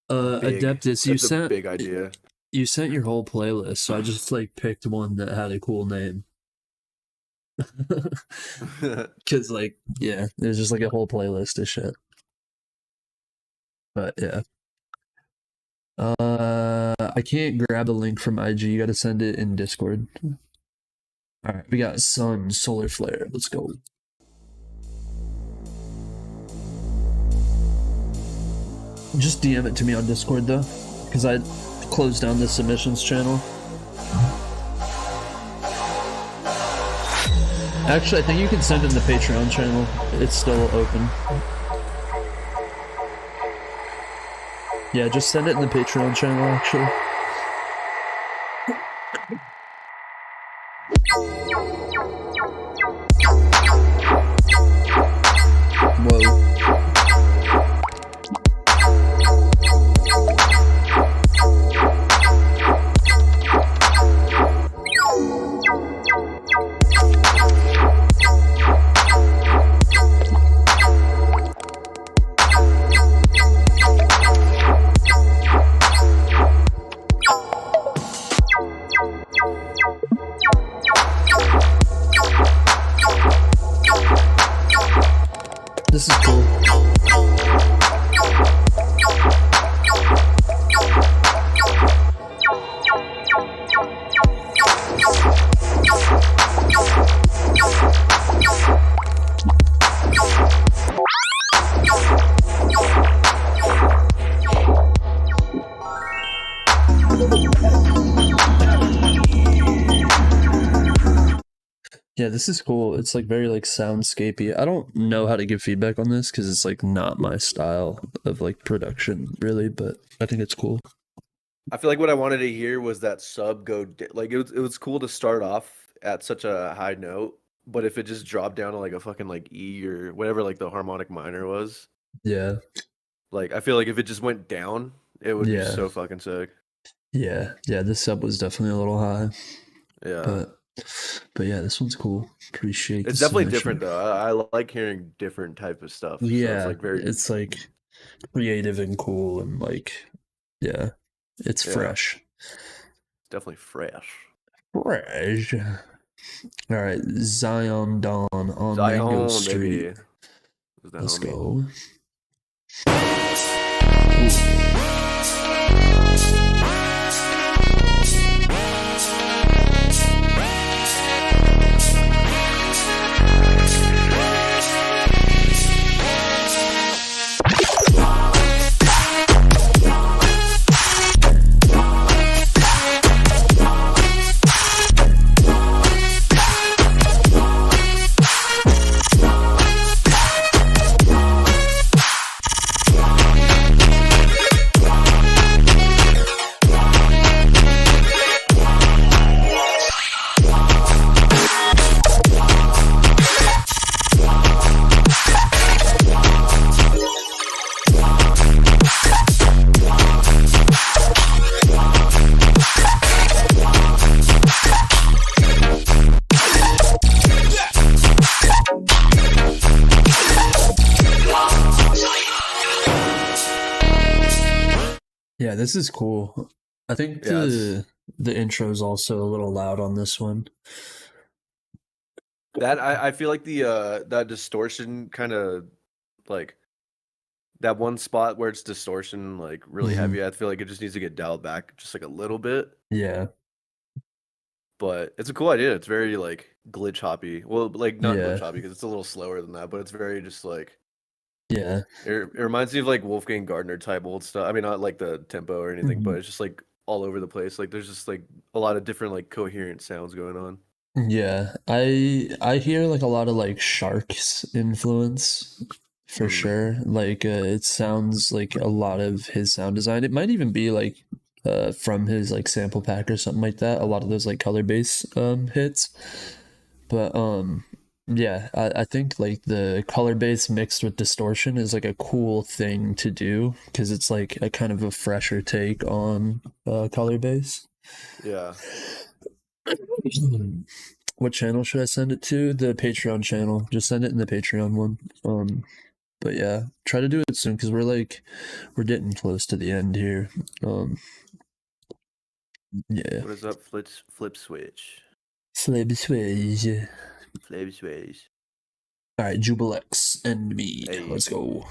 B: big,
A: Adeptus,
B: that's a big idea.
A: You sent your whole playlist, so I just like picked one that had a cool name. Cause like, yeah, there's just like a whole playlist of shit. But yeah. I can't grab the link from IG, you gotta send it in Discord. Alright, we got Sun, Solar Flare, let's go. Just DM it to me on Discord though, because I closed down the submissions channel. Actually, I think you can send it in the Patreon channel. It's still open. Yeah, just send it in the Patreon channel, actually. Whoa. This is cool. Yeah, this is cool. It's like very like soundscapey. I don't know how to give feedback on this because it's like not my style of like production really, but I think it's cool.
B: I feel like what I wanted to hear was that sub go like it was cool to start off at such a high note, but if it just dropped down to like a fucking like E or whatever like the harmonic minor was,
A: Yeah.
B: like I feel like if it just went down, it would be
A: Yeah.
B: so fucking sick.
A: Yeah. This sub was definitely a little high.
B: Yeah.
A: But yeah, this one's cool. Appreciate
B: It's
A: the
B: definitely
A: submission.
B: different though. I like hearing different type of stuff. So
A: Yeah.
B: it's like very
A: It's like creative and cool and like yeah. It's
B: Yeah.
A: fresh.
B: definitely fresh.
A: Fresh. All right, Zion Dawn on Mango
B: Zion,
A: Street.
B: baby. Is that
A: Let's
B: homie?
A: go. Yeah, this is cool. I think
B: Yeah, it's-
A: the intro is also a little loud on this one.
B: That I feel like the that distortion kind of like that one spot where it's distortion like really
A: Mhm.
B: heavy. I feel like it just needs to get dialed back just like a little bit.
A: Yeah.
B: But it's a cool idea. It's very like glitch hoppy. Well, like not
A: Yeah.
B: glitch hoppy because it's a little slower than that. But it's very just like
A: Yeah.
B: it reminds me of like Wolfgang Gardner type old stuff. I mean, not like the tempo or anything,
A: Mhm.
B: but it's just like all over the place. Like there's just like a lot of different like coherent sounds going on.
A: Yeah. I hear like a lot of like Shark's influence for sure. Like it sounds like a lot of his sound design. It might even be like from his like sample pack or something like that. A lot of those like color bass hits. But yeah, I think like the color bass mixed with distortion is like a cool thing to do because it's like a kind of a fresher take on color bass.
B: Yeah.
A: What channel should I send it to? The Patreon channel. Just send it in the Patreon one. But yeah, try to do it soon because we're getting close to the end here. Yeah.
B: What is up, flip switch?
A: Flip switch.
B: Flip switch.
A: All right, Jubilex and me.
B: Hey.
A: Let's go.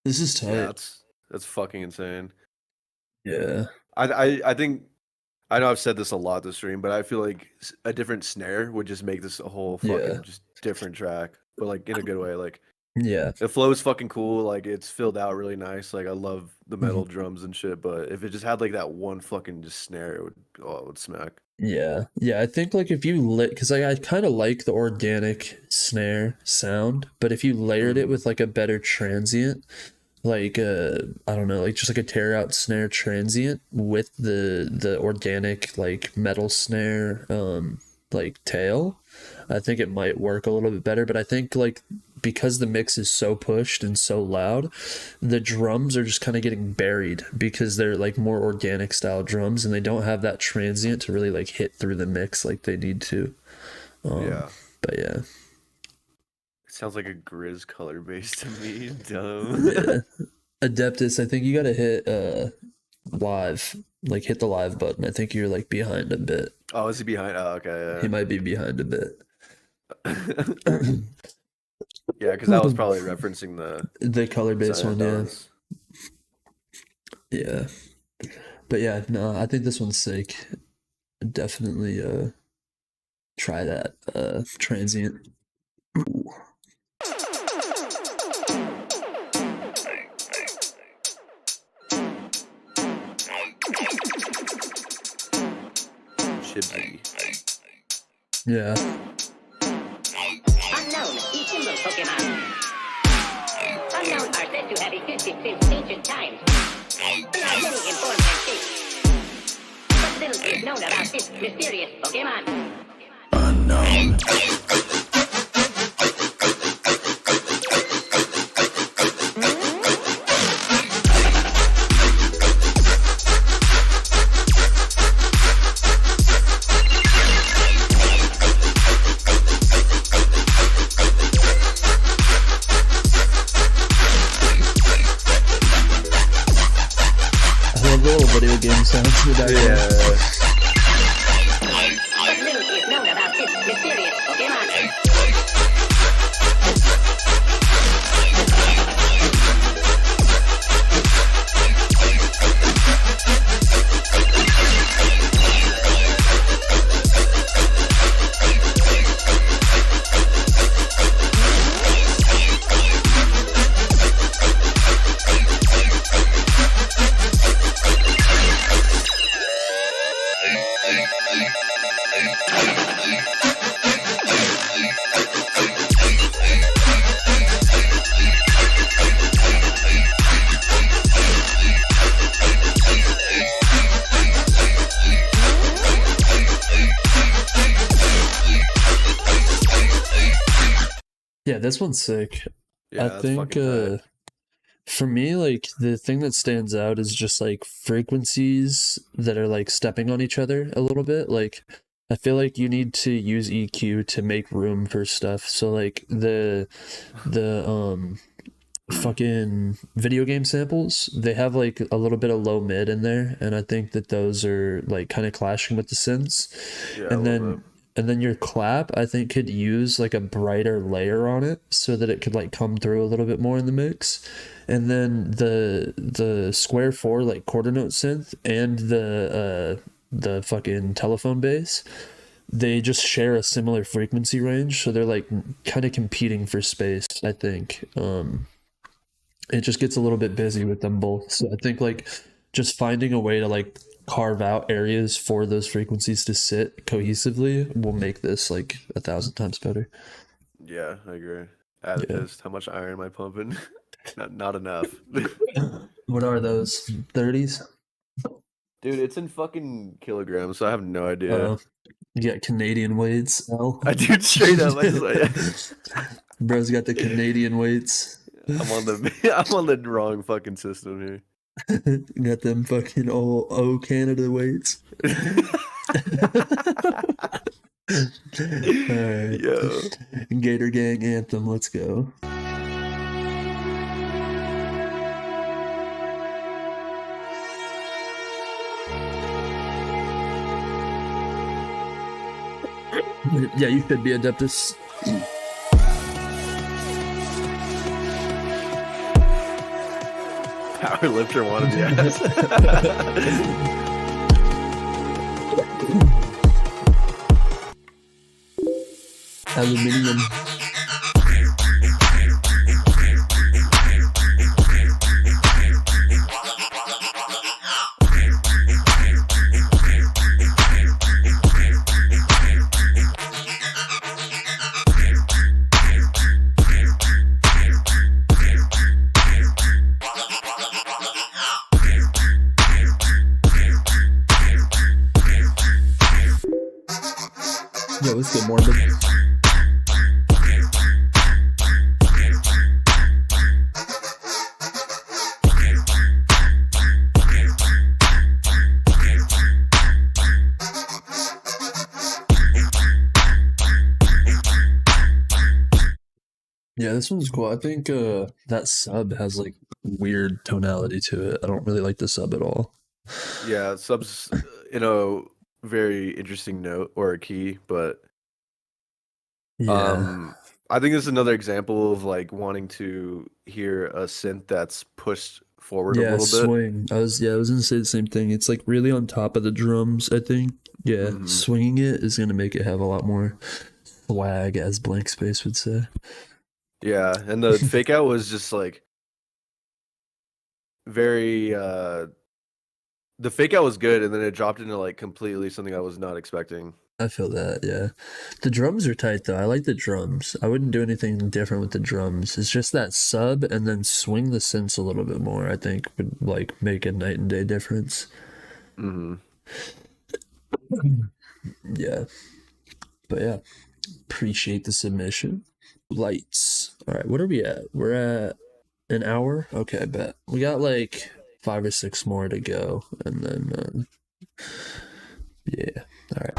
A: This is tight.
B: Yeah, that's fucking insane.
A: Yeah.
B: I think I know I've said this a lot this stream, but I feel like a different snare would just make this a whole fucking
A: Yeah.
B: just different track, but like in a good way. Like
A: Yeah.
B: The flow is fucking cool. Like it's filled out really nice. Like I love the metal
A: Mm-hmm.
B: drums and shit. But if it just had like that one fucking just snare, it would smack.
A: Yeah. Yeah. I think like if you because I kind of like the organic snare sound, but if you layered it with like a better transient, like I don't know, like just like a tear out snare transient with the organic like metal snare like tail, I think it might work a little bit better. But I think like because the mix is so pushed and so loud, the drums are just kind of getting buried because they're like more organic style drums and they don't have that transient to really like hit through the mix like they need to.
B: Yeah.
A: But yeah.
B: It sounds like a Grizz color base to me. Dumb.
A: Yeah. Adeptus, I think you gotta hit live. Like hit the live button. I think you're like behind a bit.
B: Oh, is he behind? Oh, okay.
A: He might be behind a bit.
B: Yeah, because that was probably referencing
A: The color based one, yeah.
B: Silent
A: Yeah. But yeah, no, I think this one's sick. Definitely try that transient. Ooh.
B: Shibsy.
A: Yeah.
J: Unknown ephemeral Pokemon. Unknown are said to have existed since ancient times. There are many in form and shape. But little is known about this mysterious Pokemon.
C: Unknown.
A: Little video game sounds in the background.
J: But little is known about this mysterious Pokemon.
A: Yeah, this one's sick.
B: Yeah,
A: I
B: that's
A: think
B: fucking tight.
A: for me, like the thing that stands out is just like frequencies that are like stepping on each other a little bit. Like I feel like you need to use EQ to make room for stuff. So like the fucking video game samples, they have like a little bit of low mid in there, and I think that those are like kind of clashing with the synths.
B: Yeah,
A: And then your clap, I think, could use like a brighter layer on it so that it could like come through a little bit more in the mix. And then the square 4 like quarter note synth and the fucking telephone bass, they just share a similar frequency range, so they're like kind of competing for space, I think. It just gets a little bit busy with them both. So I think like just finding a way to like carve out areas for those frequencies to sit cohesively will make this like 1,000 times better.
B: Yeah, I agree. Advist, how much iron am I pumping? not enough.
A: What are those? 30s?
B: Dude, it's in fucking kilograms, so I have no idea.
A: You got Canadian weights, Al?
B: I do straight up. I just,
A: Bro's got the Canadian weights.
B: I'm on the wrong fucking system here.
A: Got them fucking O Canada weights. Alright.
B: Yo.
A: Gator Gang anthem, let's go. Yeah, you could be Adeptus.
B: Power lifter wanted the ass.
A: Aluminium. Yeah, what's good, Morbid? Yeah, this one's cool. I think that sub has like weird tonality to it. I don't really like the sub at all.
B: Yeah, subs in a very interesting note or a key, but
A: Yeah.
B: I think this is another example of like wanting to hear a synth that's pushed forward a
A: Yeah,
B: little bit.
A: swing. I was gonna say the same thing. It's like really on top of the drums, I think. Yeah,
B: Mhm.
A: swinging it is gonna make it have a lot more swag, as Blank Space would say.
B: Yeah, and the fake out was just like very the fake out was good, and then it dropped into like completely something I was not expecting.
A: I feel that, yeah. The drums are tight though. I like the drums. I wouldn't do anything different with the drums. It's just that sub and then swing the synths a little bit more, I think would like make a night and day difference.
B: Mm-hmm.
A: Yeah. But yeah. Appreciate the submission. Lights. Alright, what are we at? We're at an hour? Okay, I bet. We got like 5 or 6 more to go. And then yeah. Alright.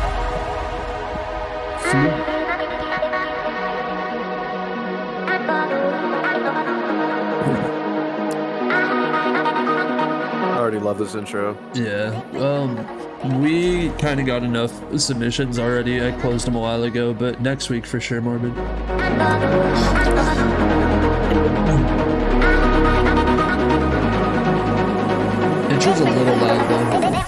B: I already love this intro.
A: Yeah. We kind of got enough submissions already. I closed them a while ago, but next week for sure, Morbid. Intro's a little loud though.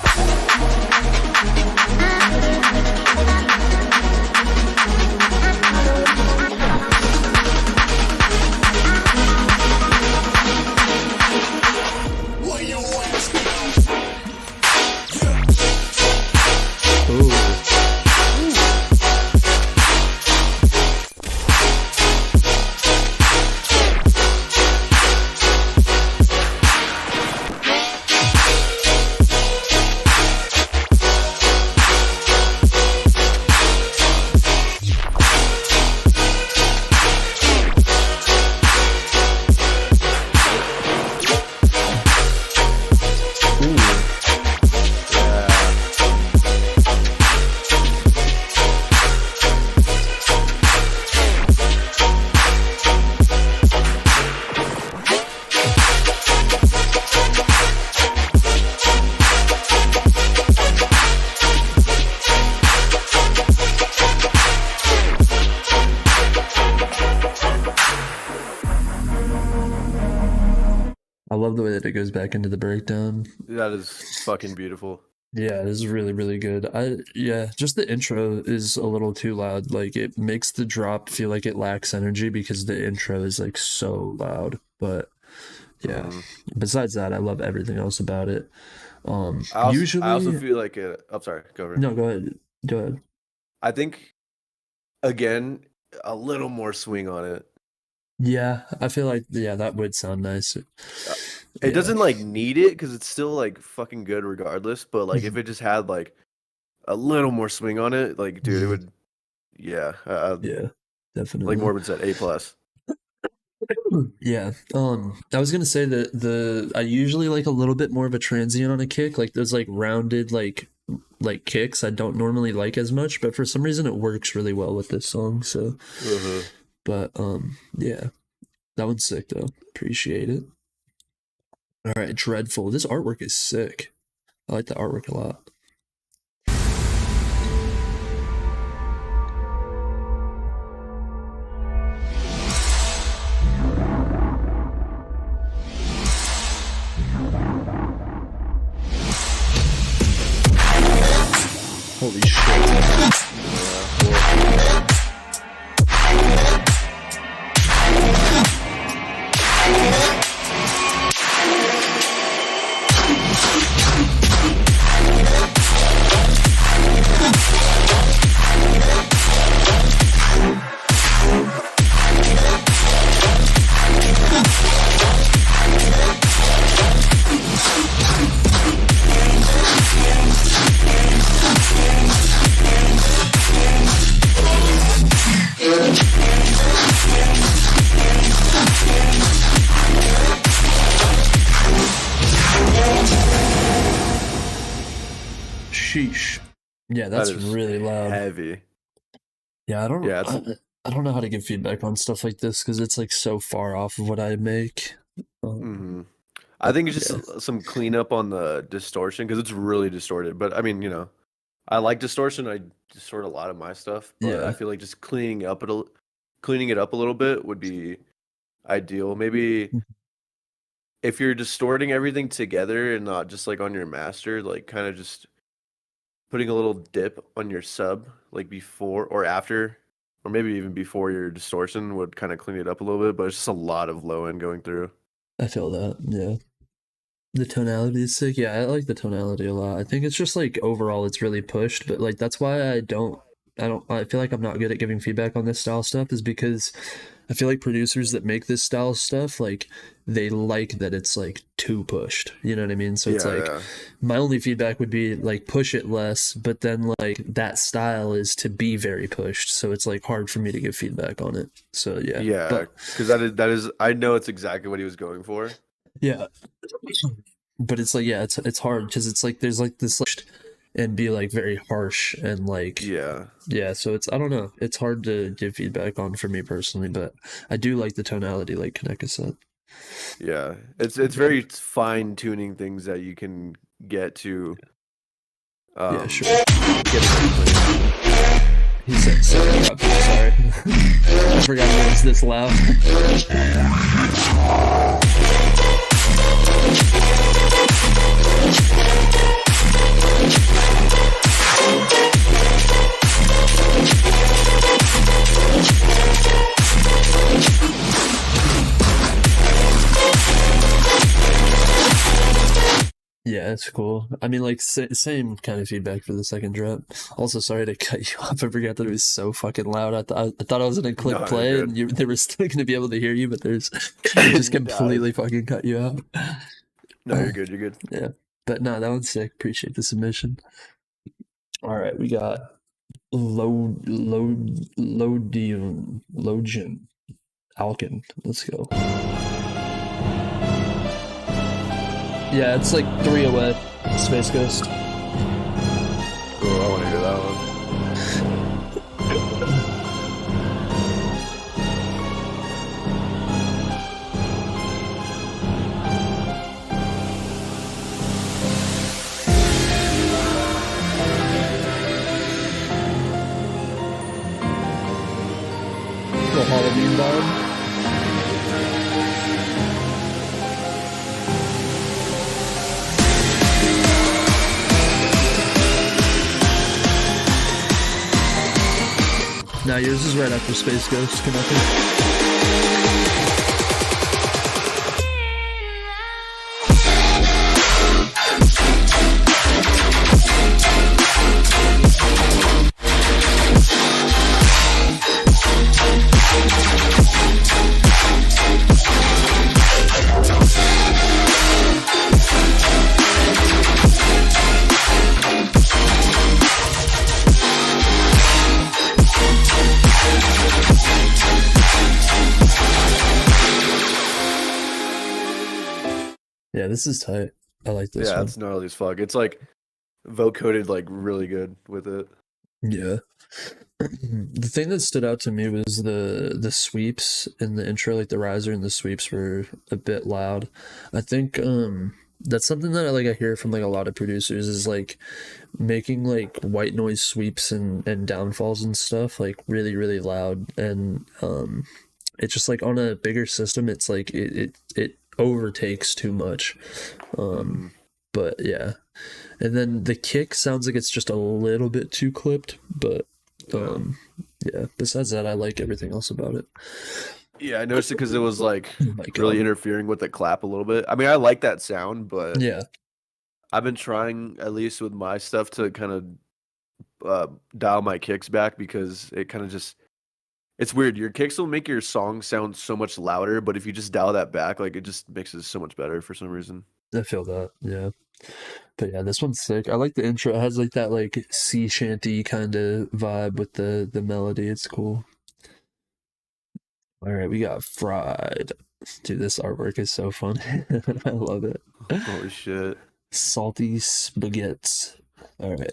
A: I love the way that it goes back into the breakdown.
B: That is fucking beautiful.
A: Yeah, this is really, really good. Yeah, just the intro is a little too loud. Like it makes the drop feel like it lacks energy because the intro is like so loud. But yeah, besides that, I love everything else about it. Usually,
B: I also feel like I'm sorry, go over.
A: No, go ahead. Go ahead.
B: I think again a little more swing on it.
A: Yeah, I feel like that would sound nice.
B: It doesn't like need it because it's still like fucking good regardless. But like if it just had like a little more swing on it, like dude, it would. Yeah.
A: Yeah, definitely.
B: Like Morbid said, A+.
A: Yeah. I was gonna say that I usually like a little bit more of a transient on a kick, like those like rounded like kicks I don't normally like as much, but for some reason it works really well with this song. So, but yeah, that one's sick though. Appreciate it. All right, Dreadful. This artwork is sick. I like the artwork a lot. Holy shit. Sheesh. Yeah,
B: That
A: that's
B: is
A: really loud.
B: heavy.
A: Yeah,
B: Yeah,
A: I don't know how to give feedback on stuff like this because it's like so far off of what I make.
B: hmm I think it's just
A: yeah.
B: some cleanup on the distortion because it's really distorted. But I mean, I like distortion. I distort a lot of my stuff, but I
A: Yeah.
B: feel like just cleaning it up a little bit would be ideal. Maybe if you're distorting everything together and not just like on your master, like kind of just putting a little dip on your sub, like before or after, or maybe even before your distortion would kind of clean it up a little bit. But it's just a lot of low end going through.
A: I feel that. Yeah. The tonality is sick. Yeah, I like the tonality a lot. I think it's just like overall it's really pushed, but like that's why I feel like I'm not good at giving feedback on this style stuff is because I feel like producers that make this style stuff like they like that it's like too pushed. You know what I mean? So it's like
B: Yeah.
A: my only feedback would be like push it less, but then like that style is to be very pushed. So it's like hard for me to give feedback on it. So yeah.
B: Yeah,
A: But
B: because that is I know it's exactly what he was going for.
A: yeah. But it's like it's hard because it's like there's like this like, and be like very harsh and like
B: Yeah.
A: so it's I don't know, it's hard to give feedback on for me personally, but I do like the tonality like Kaneka said.
B: Yeah. It's very fine tuning things that you can get to
A: Yeah, sure.
B: get it
A: He said sorry. I forgot it was this loud. Yeah, it's cool. I mean, like, same kind of feedback for the second drop. Also, sorry to cut you off. I forgot that it was so fucking loud. I thought I was gonna click
B: No, you're
A: play
B: good.
A: and they were still gonna be able to hear you, but there's it just completely fucking cut you out.
B: No, you're good. You're good.
A: Yeah, but no, that one's sick. Appreciate the submission. All right, we got Logian Alkin. Let's go. Yeah, it's like 3 away. Space Ghost.
B: Cool. I want to hear that one.
A: Little Halloween vibe. Now yours is right after Space Ghost. Connected. Yeah, this is tight. I like this
B: Yeah,
A: one.
B: it's gnarly as fuck. It's like vocoded like really good with it.
A: Yeah. The thing that stood out to me was the sweeps in the intro, like the riser and the sweeps were a bit loud. I think that's something that I hear from like a lot of producers is like making like white noise sweeps and downfalls and stuff like really, really loud. And it's just like on a bigger system, it's like it overtakes too much. But yeah. And then the kick sounds like it's just a little bit too clipped, but yeah, besides that, I like everything else about it.
B: Yeah, I noticed it because it was like
A: Oh my
B: really
A: God.
B: interfering with the clap a little bit. I mean, I like that sound, but
A: Yeah.
B: I've been trying, at least with my stuff, to kind of dial my kicks back because it kind of just, it's weird. Your kicks will make your song sound so much louder, but if you just dial that back, like it just makes it so much better for some reason.
A: I feel that, yeah. But yeah, this one's sick. I like the intro. It has like that like sea shanty kind of vibe with the melody. It's cool. All right, we got Fried. Dude, this artwork is so fun. I love it.
B: Holy shit.
A: Salty spaghettis. All right.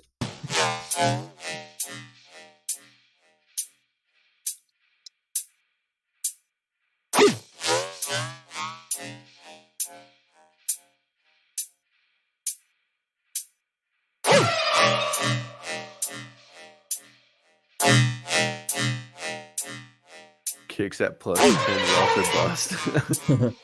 B: Kicks at plus 10 off the bust.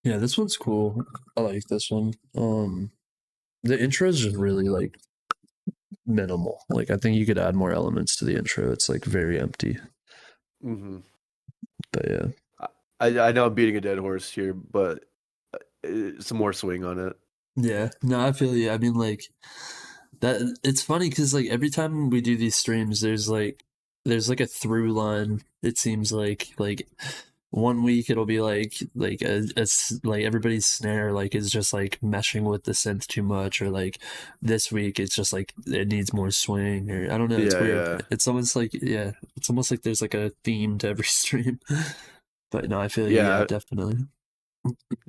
A: Yeah, this one's cool. I like this one. The intro is just really like minimal. Like I think you could add more elements to the intro. It's like very empty.
B: Mm-hmm.
A: But yeah.
B: I know I'm beating a dead horse here, but some more swing on it.
A: Yeah. No, I feel you. I mean, like that. It's funny because like every time we do these streams, there's like a through line. It seems like 1 week it'll be like like everybody's snare like is just like meshing with the synth too much, or like this week it's just like it needs more swing, or I don't know. It's weird.
B: Yeah.
A: It's almost like it's almost like there's like a theme to every stream. But no, I feel yeah, definitely.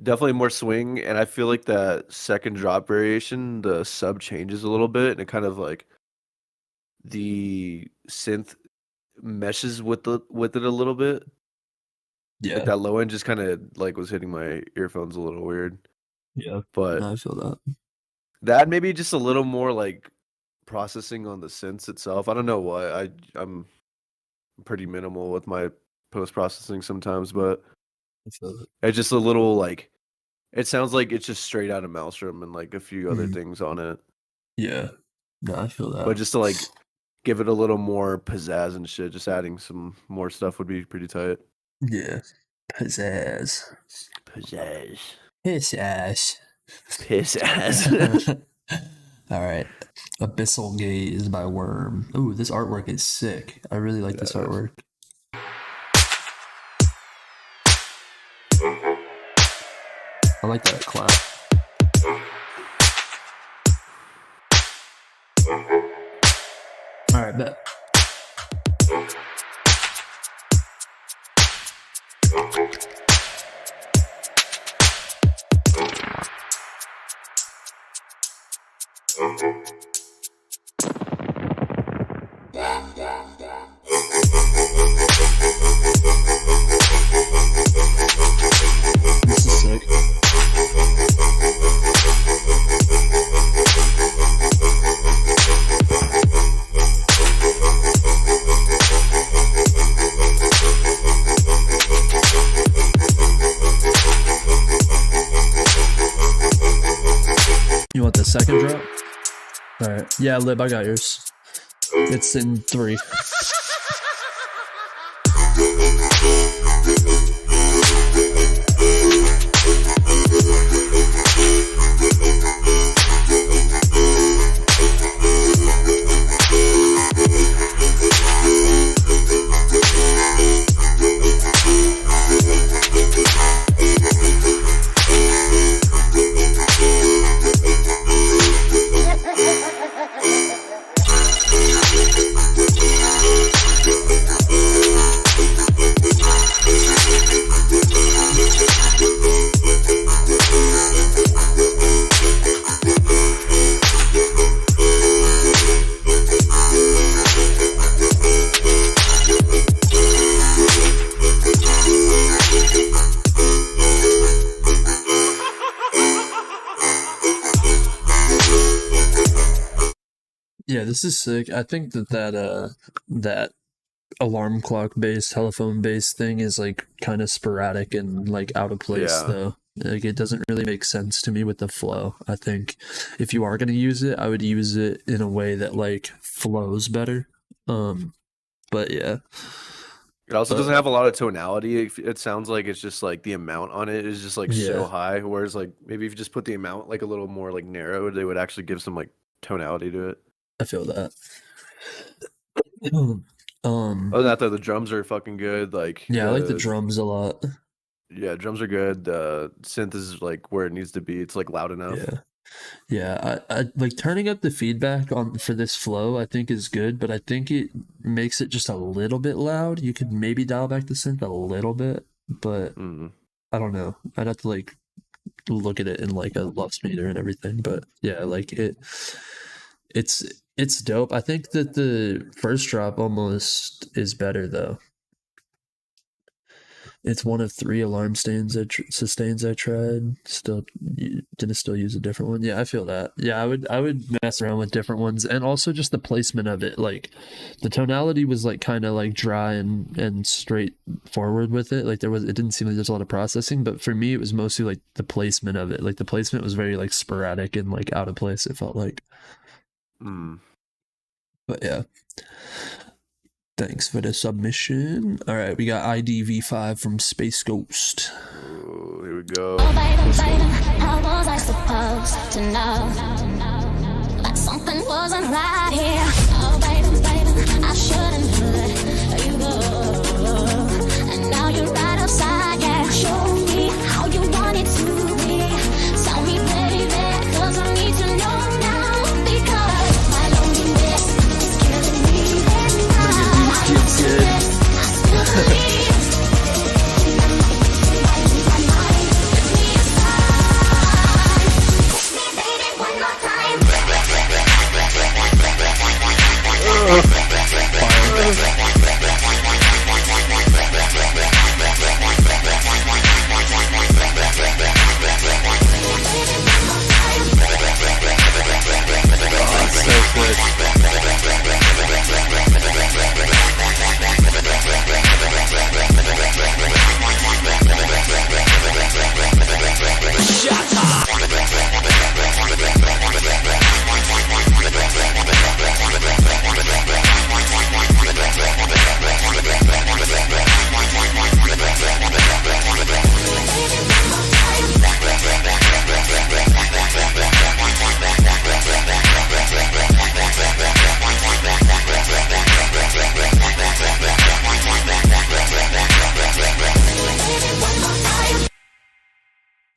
B: Definitely more swing, and I feel like that second drop variation, the sub changes a little bit, and it kind of like the synth meshes with it a little bit.
A: Yeah,
B: like that low end just kind of like was hitting my earphones a little weird.
A: Yeah,
B: but
A: no, I feel that.
B: That maybe just a little more like processing on the synths itself. I don't know why. I'm pretty minimal with my post processing sometimes, but
A: I feel it.
B: It's just a little like it sounds like it's just straight out of Maelstrom and like a few other things on it.
A: Yeah, no, I feel that.
B: But just to like give it a little more pizzazz and shit, just adding some more stuff would be pretty tight.
A: Yeah, pizzazz. All right, Abyssal Gaze by Worm. Ooh, this artwork is sick. I really like this artwork. I like that clap. All right, bet. This is sick. You want the second drop? Alright. Yeah, Lib, I got yours. It's in 3. Yeah, this is sick. I think that alarm clock based, telephone based thing is like kind of sporadic and like out of place
B: Yeah.
A: though. Like it doesn't really make sense to me with the flow. I think if you are gonna use it, I would use it in a way that like flows better. But yeah.
B: It also doesn't have a lot of tonality. It sounds like it's just like the amount on it is just like so
A: Yeah.
B: high. Whereas like maybe if you just put the amount like a little more like narrow, they would actually give some like tonality to it.
A: I feel that.
B: Other than that, though, the drums are fucking good. Like
A: Yeah, I like the drums a lot.
B: Yeah, drums are good. The synth is like where it needs to be. It's like loud enough.
A: Yeah. Yeah, I like turning up the feedback on for this flow, I think is good, but I think it makes it just a little bit loud. You could maybe dial back the synth a little bit, but I don't know. I'd have to like look at it in like a lux meter and everything, but yeah, like it's dope. I think that the first drop almost is better though. It's one of 3 alarm sustains I tried. Still didn't still use a different one. Yeah, I feel that. Yeah, I would mess around with different ones, and also just the placement of it. Like the tonality was like kind of like dry and straightforward with it. Like it didn't seem like there's a lot of processing, but for me it was mostly like the placement of it. Like the placement was very like sporadic and like out of place. It felt like. But yeah. Thanks for the submission. All right, we got IDV5 from Space Ghost.
B: Oh, here we go.
J: Oh, baby, how was I supposed to know that something wasn't right here? Oh, baby, I shouldn't let you go. And now you're right outside, yeah. Show me how you want it to be. Tell me, baby, 'cause I need to know now. Because my loneliness is killing me.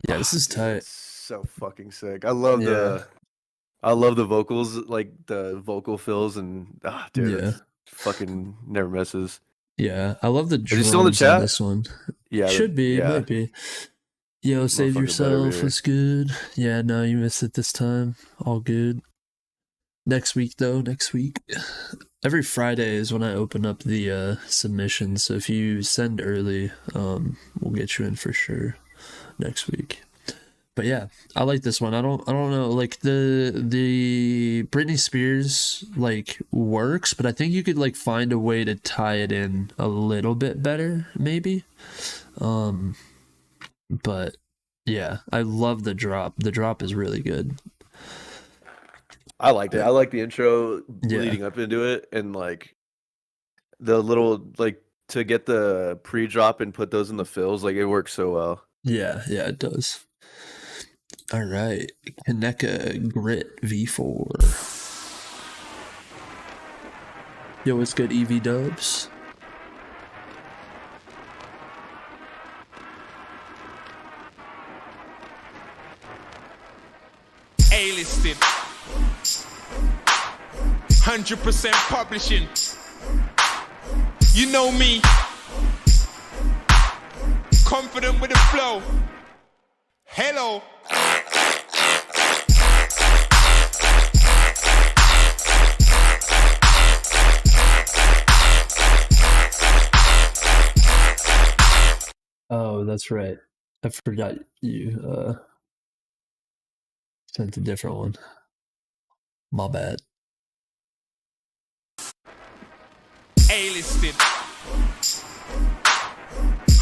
A: Yeah, this is tight.
B: So fucking sick. I love the vocals, like the vocal fills, and dude,
A: Yeah.
B: fucking never misses.
A: Yeah, I love the
B: Is he
A: drums
B: still in the
A: on
B: chat?
A: this one.
B: Yeah,
A: Should be,
B: yeah.
A: might be. Yo, save
B: Motherfucker better
A: yourself.
B: be.
A: What's good? Yeah, no, you missed it this time. All good. Next week, though. Next week. Every Friday is when I open up the submissions. So if you send early, we'll get you in for sure next week. But yeah, I like this one. I don't know. Like the Britney Spears like works, but I think you could like find a way to tie it in a little bit better, maybe. But yeah, I love the drop. The drop is really good.
B: I liked it. I like the intro
A: Yeah.
B: leading up into it, and like the little like to get the pre-drop and put those in the fills. Like it works so well.
A: Yeah, it does. All right, Kaneka Grit V4. Yo, what's good, EV Dubs?
F: A-listed. 100% publishing. You know me. Confident with the flow. Hello.
A: Oh, that's right. I forgot you sent a different one. My bad.
F: A-listed.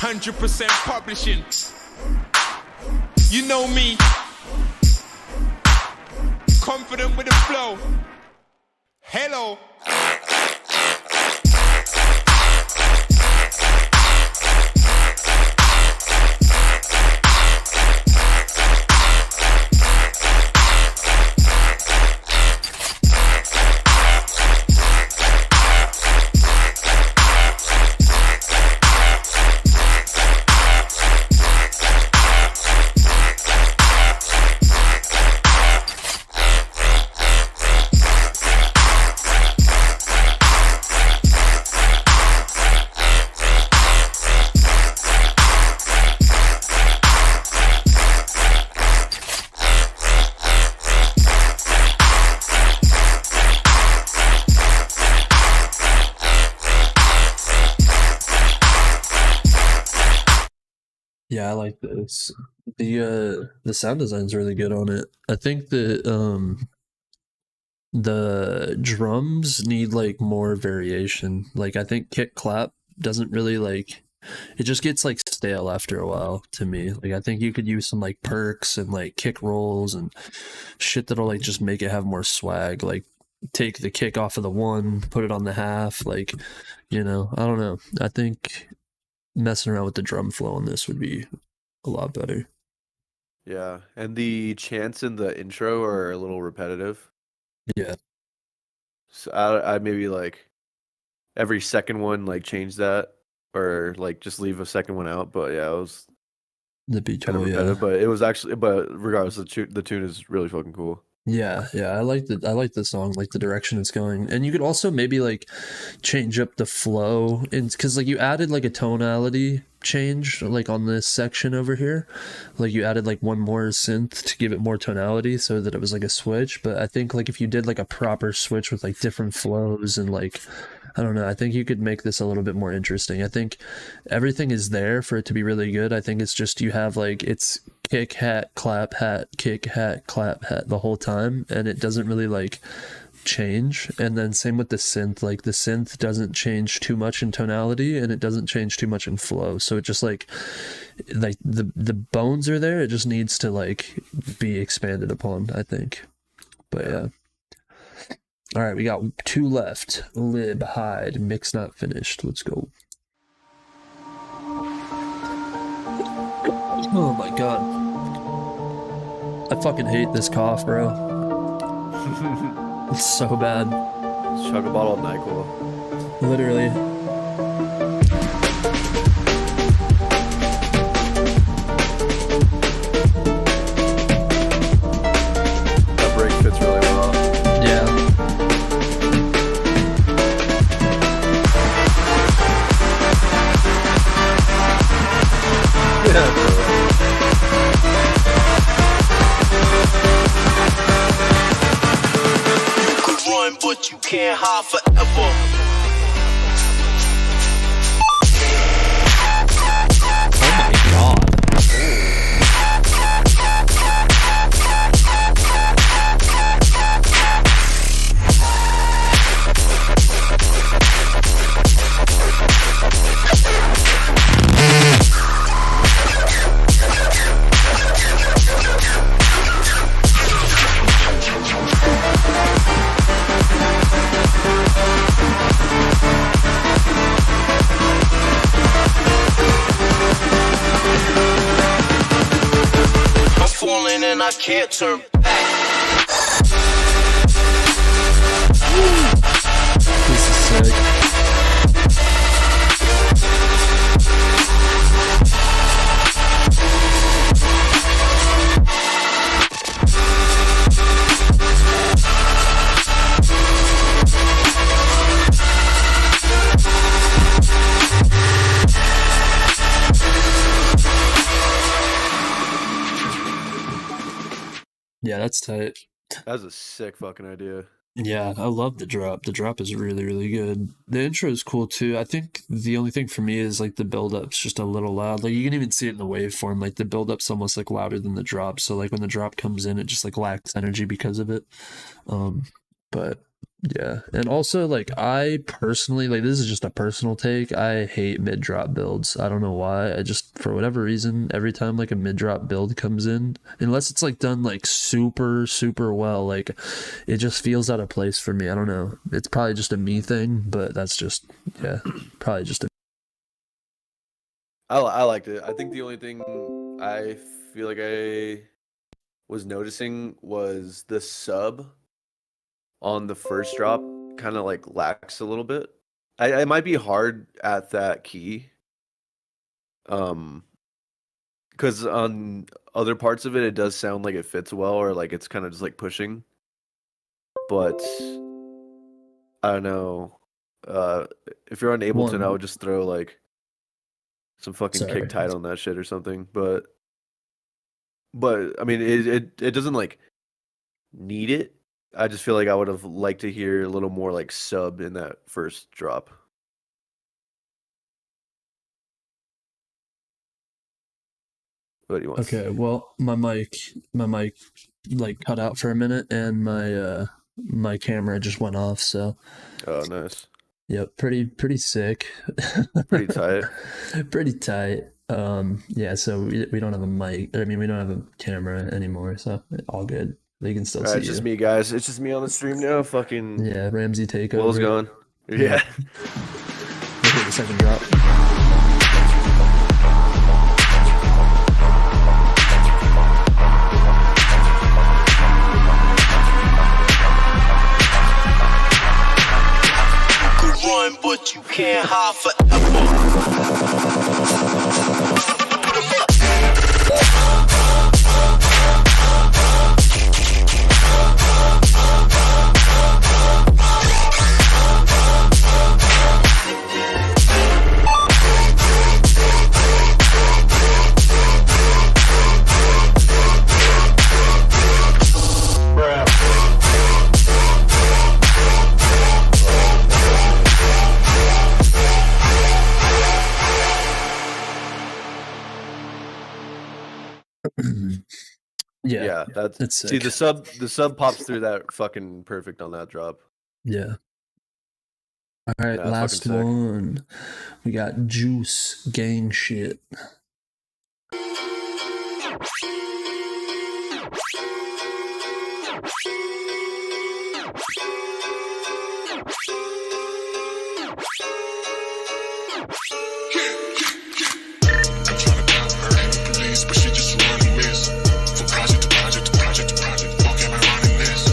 F: 100% publishing. You know me. Confident with the flow. Hello.
A: Yeah, I like this. The sound design's really good on it. I think the drums need like more variation. Like I think kick clap doesn't really like, it just gets like stale after a while to me. Like I think you could use some like perks and like kick rolls and shit that'll like just make it have more swag. Like take the kick off of the one, put it on the half, like, you know, I don't know. I think messing around with the drum flow on this would be a lot better.
B: Yeah, and the chants in the intro are a little repetitive.
A: Yeah.
B: So I maybe like every second one like change that, or like just leave a second one out. But yeah, it was
A: That'd be
B: kind of
A: totally,
B: repetitive. But it was actually, but regardless, the tune is really fucking cool.
A: yeah, I like the song, like the direction it's going. And you could also maybe like change up the flow, and because like you added like a tonality change like on this section over here, like you added like one more synth to give it more tonality so that it was like a switch. But I think like if you did like a proper switch with like different flows and like, I don't know, I think you could make this a little bit more interesting. I think everything is there for it to be really good. I think it's just you have like, it's kick, hat, clap, hat, kick, hat, clap, hat the whole time, and it doesn't really like change. And then same with the synth, like the synth doesn't change too much in tonality and it doesn't change too much in flow. So it just like the bones are there, it just needs to like be expanded upon, I think. But yeah. All right, we got 2 left. Lib, hide, mix not finished. Let's go. Oh my god. I fucking hate this cough, bro. It's so bad.
B: Just chug a bottle of NyQuil.
A: Literally.
B: That break fits really well.
A: Yeah.
K: Run, but you can't hide forever.
A: Oh my god.
K: And I can't turn back.
A: This is sick. Yeah, that's tight.
B: That's a sick fucking idea.
A: Yeah, I love the drop. The drop is really, really good. The intro is cool too. I think the only thing for me is like the build up's just a little loud. Like you can even see it in the waveform. Like the build up's almost like louder than the drop. So like when the drop comes in, it just like lacks energy because of it. But Yeah, and also like I personally like this is just a personal take. I hate mid drop builds. I don't know why. I just for whatever reason every time like a mid drop build comes in, unless it's like done like super well, like it just feels out of place for me. I don't know. It's probably just a me thing, but that's just yeah, probably just a
B: I liked it. I think the only thing I feel like I was noticing was the sub on the first drop kind of like lacks a little bit. I might be hard at that key. Because on other parts of it, it does sound like it fits well, or like it's kind of just like pushing. But I don't know. If you're on Ableton, I would just throw like some fucking kick tight on that shit or something. But I mean, it doesn't like need it. I just feel like I would have liked to hear a little more like sub in that first drop. What do you want?
A: Okay, well, my mic like cut out for a minute and my camera just went off, so
B: Oh, nice.
A: yep, pretty sick.
B: Pretty tight.
A: Pretty tight. Yeah, so we don't have a mic. I mean, we don't have a camera anymore, so all good. They can still see
B: It's just
A: you.
B: me, guys. It's just me on the stream now. Fucking
A: Yeah, Ramsay takeover.
B: Will's going. Yeah.
A: Look at the second drop.
K: Run, but you can't hide forever.
A: Yeah,
B: that's
A: sick.
B: see the sub pops through that fucking perfect on that drop.
A: Yeah. All right,
B: Yeah, that's
A: last
B: fucking sick.
A: one. We got Juice Gang Shit.
I: But she just run a miss. From project to project to project to project. Fuck am I running this?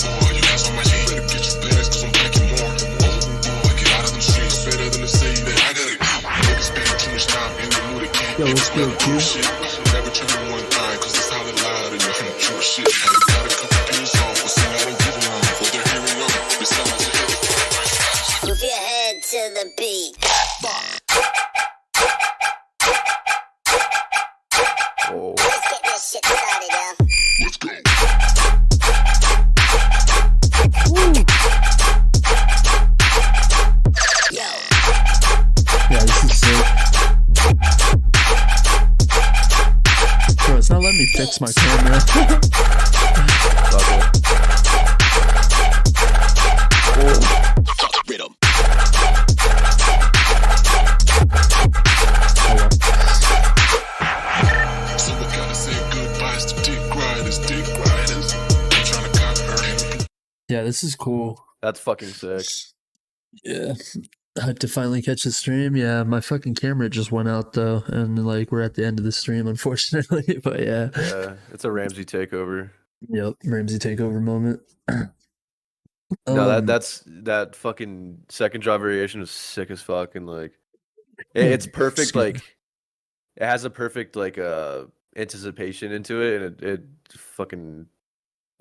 I: Boy, you got so much heat. Better get your bags, cause I'm packing more. Boy, get out of them streets. Better than to say that I got it. Niggas spending too much time in the mood. They can't
A: Yo, what's good, Q?
I: shit. Never try me one time, cause it's how they lied and you're finna true shit. I done got a couple pins off, but see, I done given on for their hearing up. Besides,
J: Move your head to the beat.
B: Oh.
J: Let's get this shit started, yo.
I: let's go.
J: Yo.
A: Yeah, this is sick. Bro, it's not letting me fix my camera.
K: Rhythm.
I: So we gotta say goodbyes to dick riders. Dick riders. I'm trying to cop her.
A: Yeah, this is cool.
B: That's fucking sick.
A: Yeah. Hyped to finally catch the stream. Yeah, my fucking camera just went out though, and like we're at the end of the stream, unfortunately. But yeah.
B: Yeah, it's a Ramsay takeover.
A: Yep, Ramsay takeover moment.
B: No, that fucking second drop variation is sick as fuck, and like it's perfect.
A: Excuse me.
B: Like it has a perfect like anticipation into it, and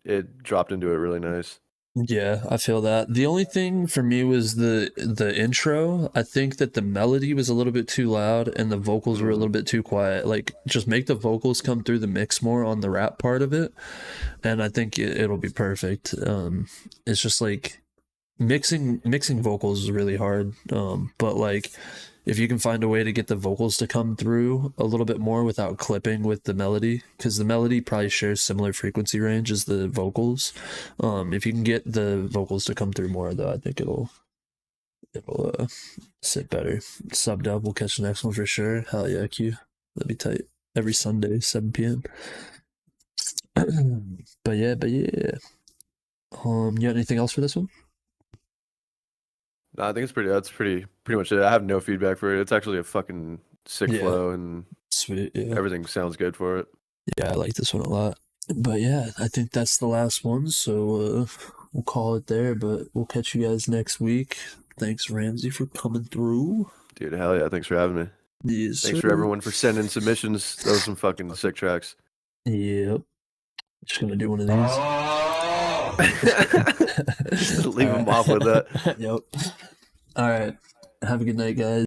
B: it dropped into it really nice.
A: Yeah, I feel that. The only thing for me was the intro. I think that the melody was a little bit too loud and the vocals were a little bit too quiet. Like, just make the vocals come through the mix more on the rap part of it, and I think it'll be perfect. It's just like mixing vocals is really hard. But like, if you can find a way to get the vocals to come through a little bit more without clipping with the melody, because the melody probably shares similar frequency range as the vocals. If you can get the vocals to come through more, though, I think it'll sit better. Sub dub, we'll catch the next one for sure. Hell yeah, Q. That'd be tight. Every Sunday, 7 p.m. but yeah. You got anything else for this one?
B: No, I think that's pretty much it. I have no feedback for it. It's actually a fucking sick flow, and
A: sweet. Yeah,
B: everything sounds good for it.
A: Yeah, I like this one a lot. But yeah, I think that's the last one. So we'll call it there. But we'll catch you guys next week. Thanks, Ramsay, for coming through.
B: Dude, hell yeah! Thanks for having me.
A: Yes,
B: Thanks for everyone for sending submissions. Those are some fucking sick tracks.
A: Yep. Just gonna do one of these.
B: Just leave them off with that.
A: Yep. All right. Have a good night, guys.